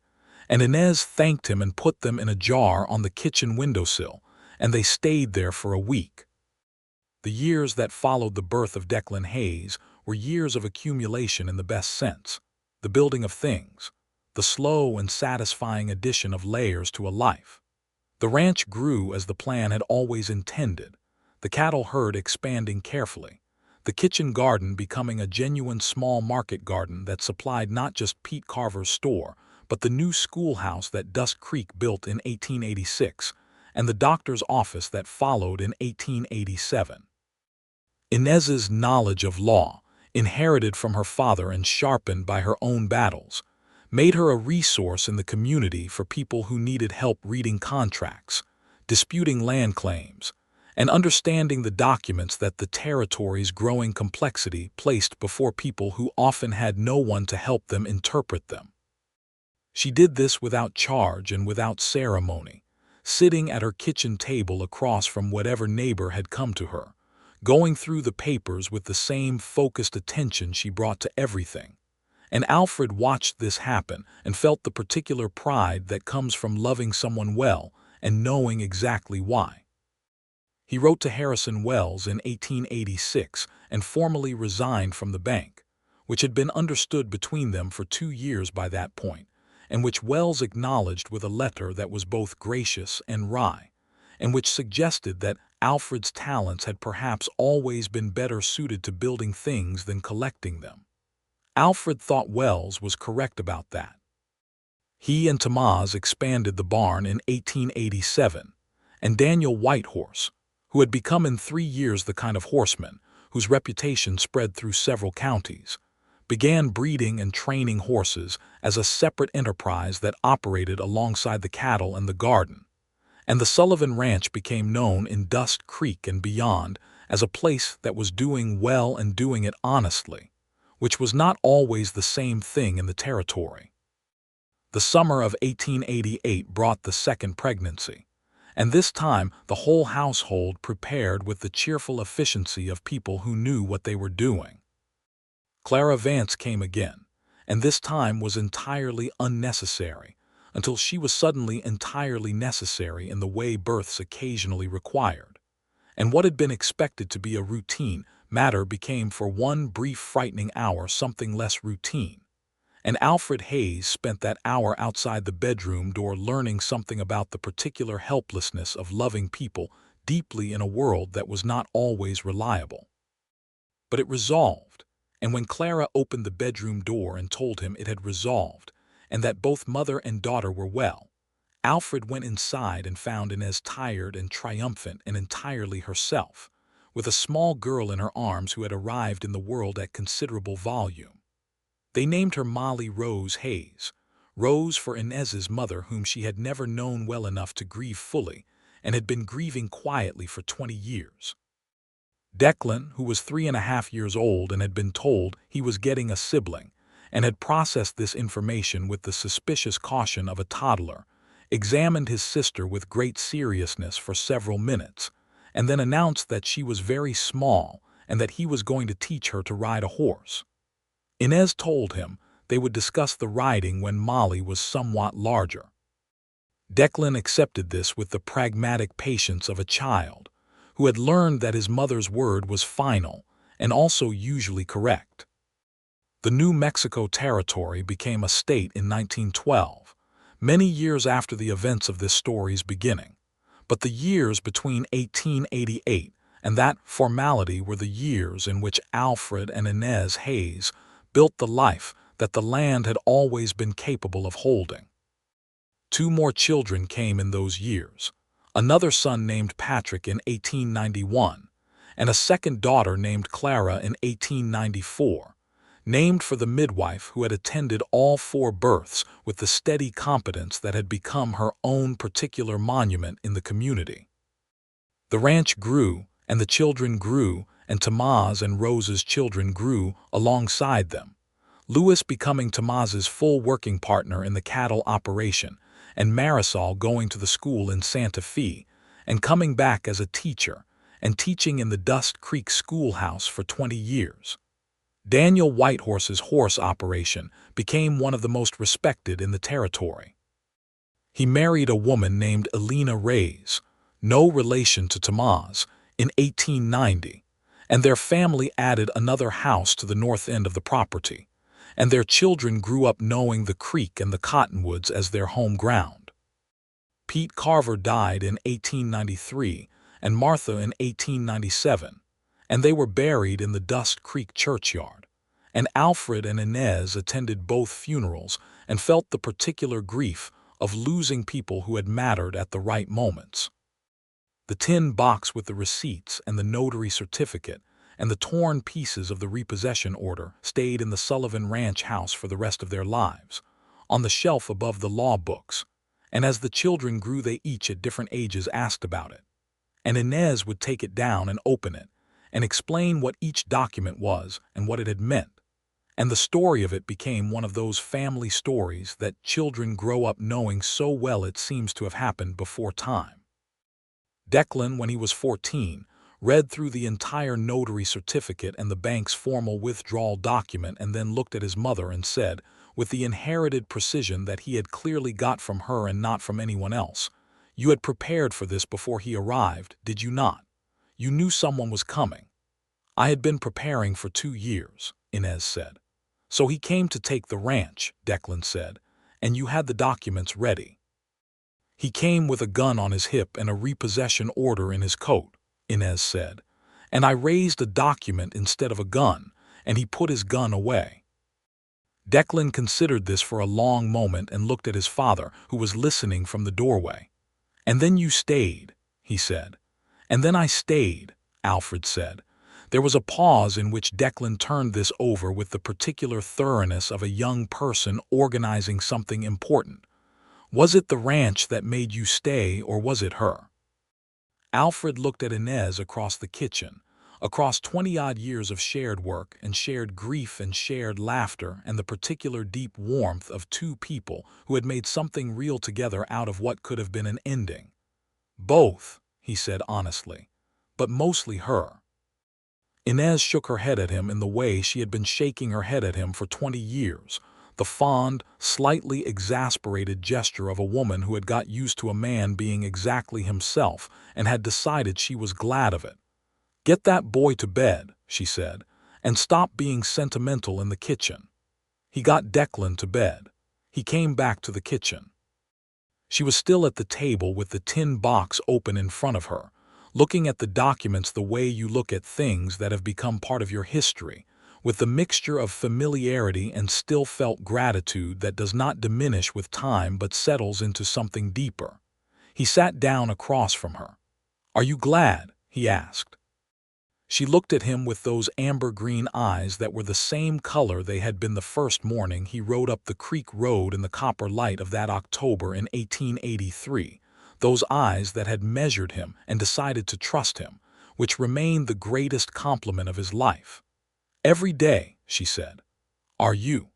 [SPEAKER 1] And Inez thanked him and put them in a jar on the kitchen windowsill, and they stayed there for a week. The years that followed the birth of Declan Hayes were years of accumulation in the best sense, the building of things, the slow and satisfying addition of layers to a life. The ranch grew as the plan had always intended, the cattle herd expanding carefully, the kitchen garden becoming a genuine small market garden that supplied not just Pete Carver's store, but the new schoolhouse that Dusk Creek built in 1886, and the doctor's office that followed in 1887. Inez's knowledge of law, inherited from her father and sharpened by her own battles, made her a resource in the community for people who needed help reading contracts, disputing land claims, and understanding the documents that the territory's growing complexity placed before people who often had no one to help them interpret them. She did this without charge and without ceremony, sitting at her kitchen table across from whatever neighbor had come to her, going through the papers with the same focused attention she brought to everything. And Alfred watched this happen and felt the particular pride that comes from loving someone well and knowing exactly why. He wrote to Harrison Wells in 1886 and formally resigned from the bank, which had been understood between them for 2 years by that point, and which Wells acknowledged with a letter that was both gracious and wry, and which suggested that Alfred's talents had perhaps always been better suited to building things than collecting them. Alfred thought Wells was correct about that. He and Tamaz expanded the barn in 1887, and Daniel Whitehorse, who had become in 3 years the kind of horseman whose reputation spread through several counties, began breeding and training horses as a separate enterprise that operated alongside the cattle and the garden, and the Sullivan Ranch became known in Dusk Creek and beyond as a place that was doing well and doing it honestly, which was not always the same thing in the territory. The summer of 1888 brought the second pregnancy, and this time the whole household prepared with the cheerful efficiency of people who knew what they were doing. Clara Vance came again, and this time was entirely unnecessary, until she was suddenly entirely necessary in the way births occasionally required. And what had been expected to be a routine matter became for one brief frightening hour something less routine. And Alfred Hayes spent that hour outside the bedroom door learning something about the particular helplessness of loving people deeply in a world that was not always reliable. But it resolved, and when Clara opened the bedroom door and told him it had resolved, and that both mother and daughter were well, Alfred went inside and found Inez tired and triumphant and entirely herself, with a small girl in her arms who had arrived in the world at considerable volume. They named her Molly Rose Hayes, Rose for Inez's mother whom she had never known well enough to grieve fully and had been grieving quietly for 20 years. Declan, who was 3.5 years old and had been told he was getting a sibling, and had processed this information with the suspicious caution of a toddler, examined his sister with great seriousness for several minutes, and then announced that she was very small and that he was going to teach her to ride a horse. Inez told him they would discuss the riding when Molly was somewhat larger. Declan accepted this with the pragmatic patience of a child, who had learned that his mother's word was final and also usually correct. The New Mexico Territory became a state in 1912, many years after the events of this story's beginning, but the years between 1888 and that formality were the years in which Alfred and Inez Hayes built the life that the land had always been capable of holding. 2 more children came in those years, another son named Patrick in 1891, and a second daughter named Clara in 1894, named for the midwife who had attended all 4 births with the steady competence that had become her own particular monument in the community. The ranch grew, and the children grew, and Tomás and Rose's children grew alongside them. Louis becoming Tomás's full working partner in the cattle operation, and Marisol going to the school in Santa Fe, and coming back as a teacher, and teaching in the Dust Creek schoolhouse for 20 years. Daniel Whitehorse's horse operation became one of the most respected in the territory. He married a woman named Elena Reyes, no relation to Tomás, in 1890, and their family added another house to the north end of the property, and their children grew up knowing the creek and the cottonwoods as their home ground. Pete Carver died in 1893 and Martha in 1897, and they were buried in the Dust Creek churchyard, and Alfred and Inez attended both funerals and felt the particular grief of losing people who had mattered at the right moments. The tin box with the receipts and the notary certificate and the torn pieces of the repossession order stayed in the Sullivan Ranch house for the rest of their lives, on the shelf above the law books, and as the children grew they each at different ages asked about it, and Inez would take it down and open it, and explain what each document was and what it had meant, and the story of it became one of those family stories that children grow up knowing so well it seems to have happened before time. Declan, when he was 14, read through the entire notary certificate and the bank's formal withdrawal document and then looked at his mother and said, with the inherited precision that he had clearly got from her and not from anyone else, "You had prepared for this before he arrived, did you not? You knew someone was coming." "I had been preparing for 2 years," Inez said. "So he came to take the ranch," Declan said, "and you had the documents ready." "He came with a gun on his hip and a repossession order in his coat," Inez said, "and I raised a document instead of a gun, and he put his gun away." Declan considered this for a long moment and looked at his father, who was listening from the doorway. "And then you stayed," he said. "And then I stayed," Alfred said. There was a pause in which Declan turned this over with the particular thoroughness of a young person organizing something important. "Was it the ranch that made you stay, or was it her?" Alfred looked at Inez across the kitchen, across 20-odd years of shared work and shared grief and shared laughter and the particular deep warmth of two people who had made something real together out of what could have been an ending. "Both," he said honestly, "but mostly her." Inez shook her head at him in the way she had been shaking her head at him for 20 years, the fond, slightly exasperated gesture of a woman who had got used to a man being exactly himself and had decided she was glad of it. "Get that boy to bed," she said, "and stop being sentimental in the kitchen." He got Declan to bed. He came back to the kitchen. She was still at the table with the tin box open in front of her, looking at the documents the way you look at things that have become part of your history, with the mixture of familiarity and still felt gratitude that does not diminish with time but settles into something deeper. He sat down across from her. "Are you glad?" he asked. She looked at him with those amber-green eyes that were the same color they had been the first morning he rode up the creek road in the copper light of that October in 1883, those eyes that had measured him and decided to trust him, which remained the greatest compliment of his life. "Every day," she said. "Are you?"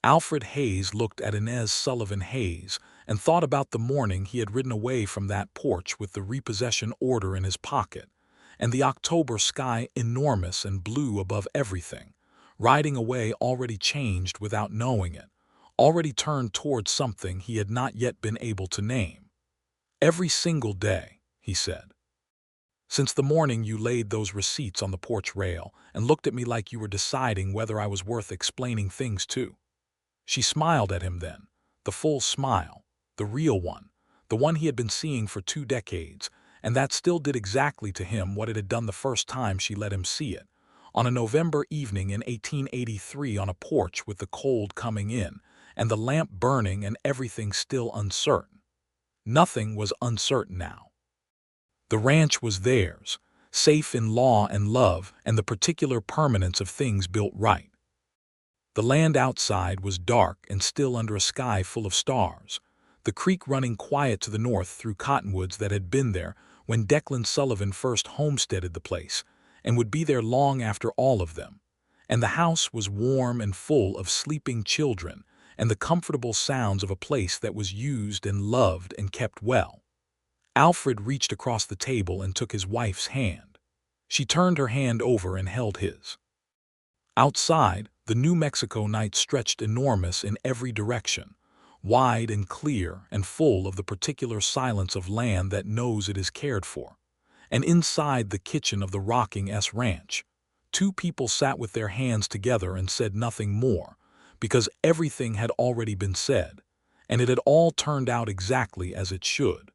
[SPEAKER 1] Alfred Hayes looked at Inez Sullivan Hayes and thought about the morning he had ridden away from that porch with the repossession order in his pocket, and the October sky enormous and blue above everything, riding away already changed without knowing it, already turned towards something he had not yet been able to name. "Every single day," he said. "Since the morning you laid those receipts on the porch rail and looked at me like you were deciding whether I was worth explaining things to." She smiled at him then, the full smile, the real one, the one he had been seeing for 2 decades, and that still did exactly to him what it had done the first time she let him see it, on a November evening in 1883 on a porch with the cold coming in, and the lamp burning and everything still uncertain. Nothing was uncertain now. The ranch was theirs, safe in law and love and the particular permanence of things built right. The land outside was dark and still under a sky full of stars, the creek running quiet to the north through cottonwoods that had been there when Declan Sullivan first homesteaded the place, and would be there long after all of them. And the house was warm and full of sleeping children and the comfortable sounds of a place that was used and loved and kept well. Alfred reached across the table and took his wife's hand. She turned her hand over and held his. Outside, the New Mexico night stretched enormous in every direction, wide and clear and full of the particular silence of land that knows it is cared for. And inside the kitchen of the Rocking S Ranch, two people sat with their hands together and said nothing more, because everything had already been said, and it had all turned out exactly as it should.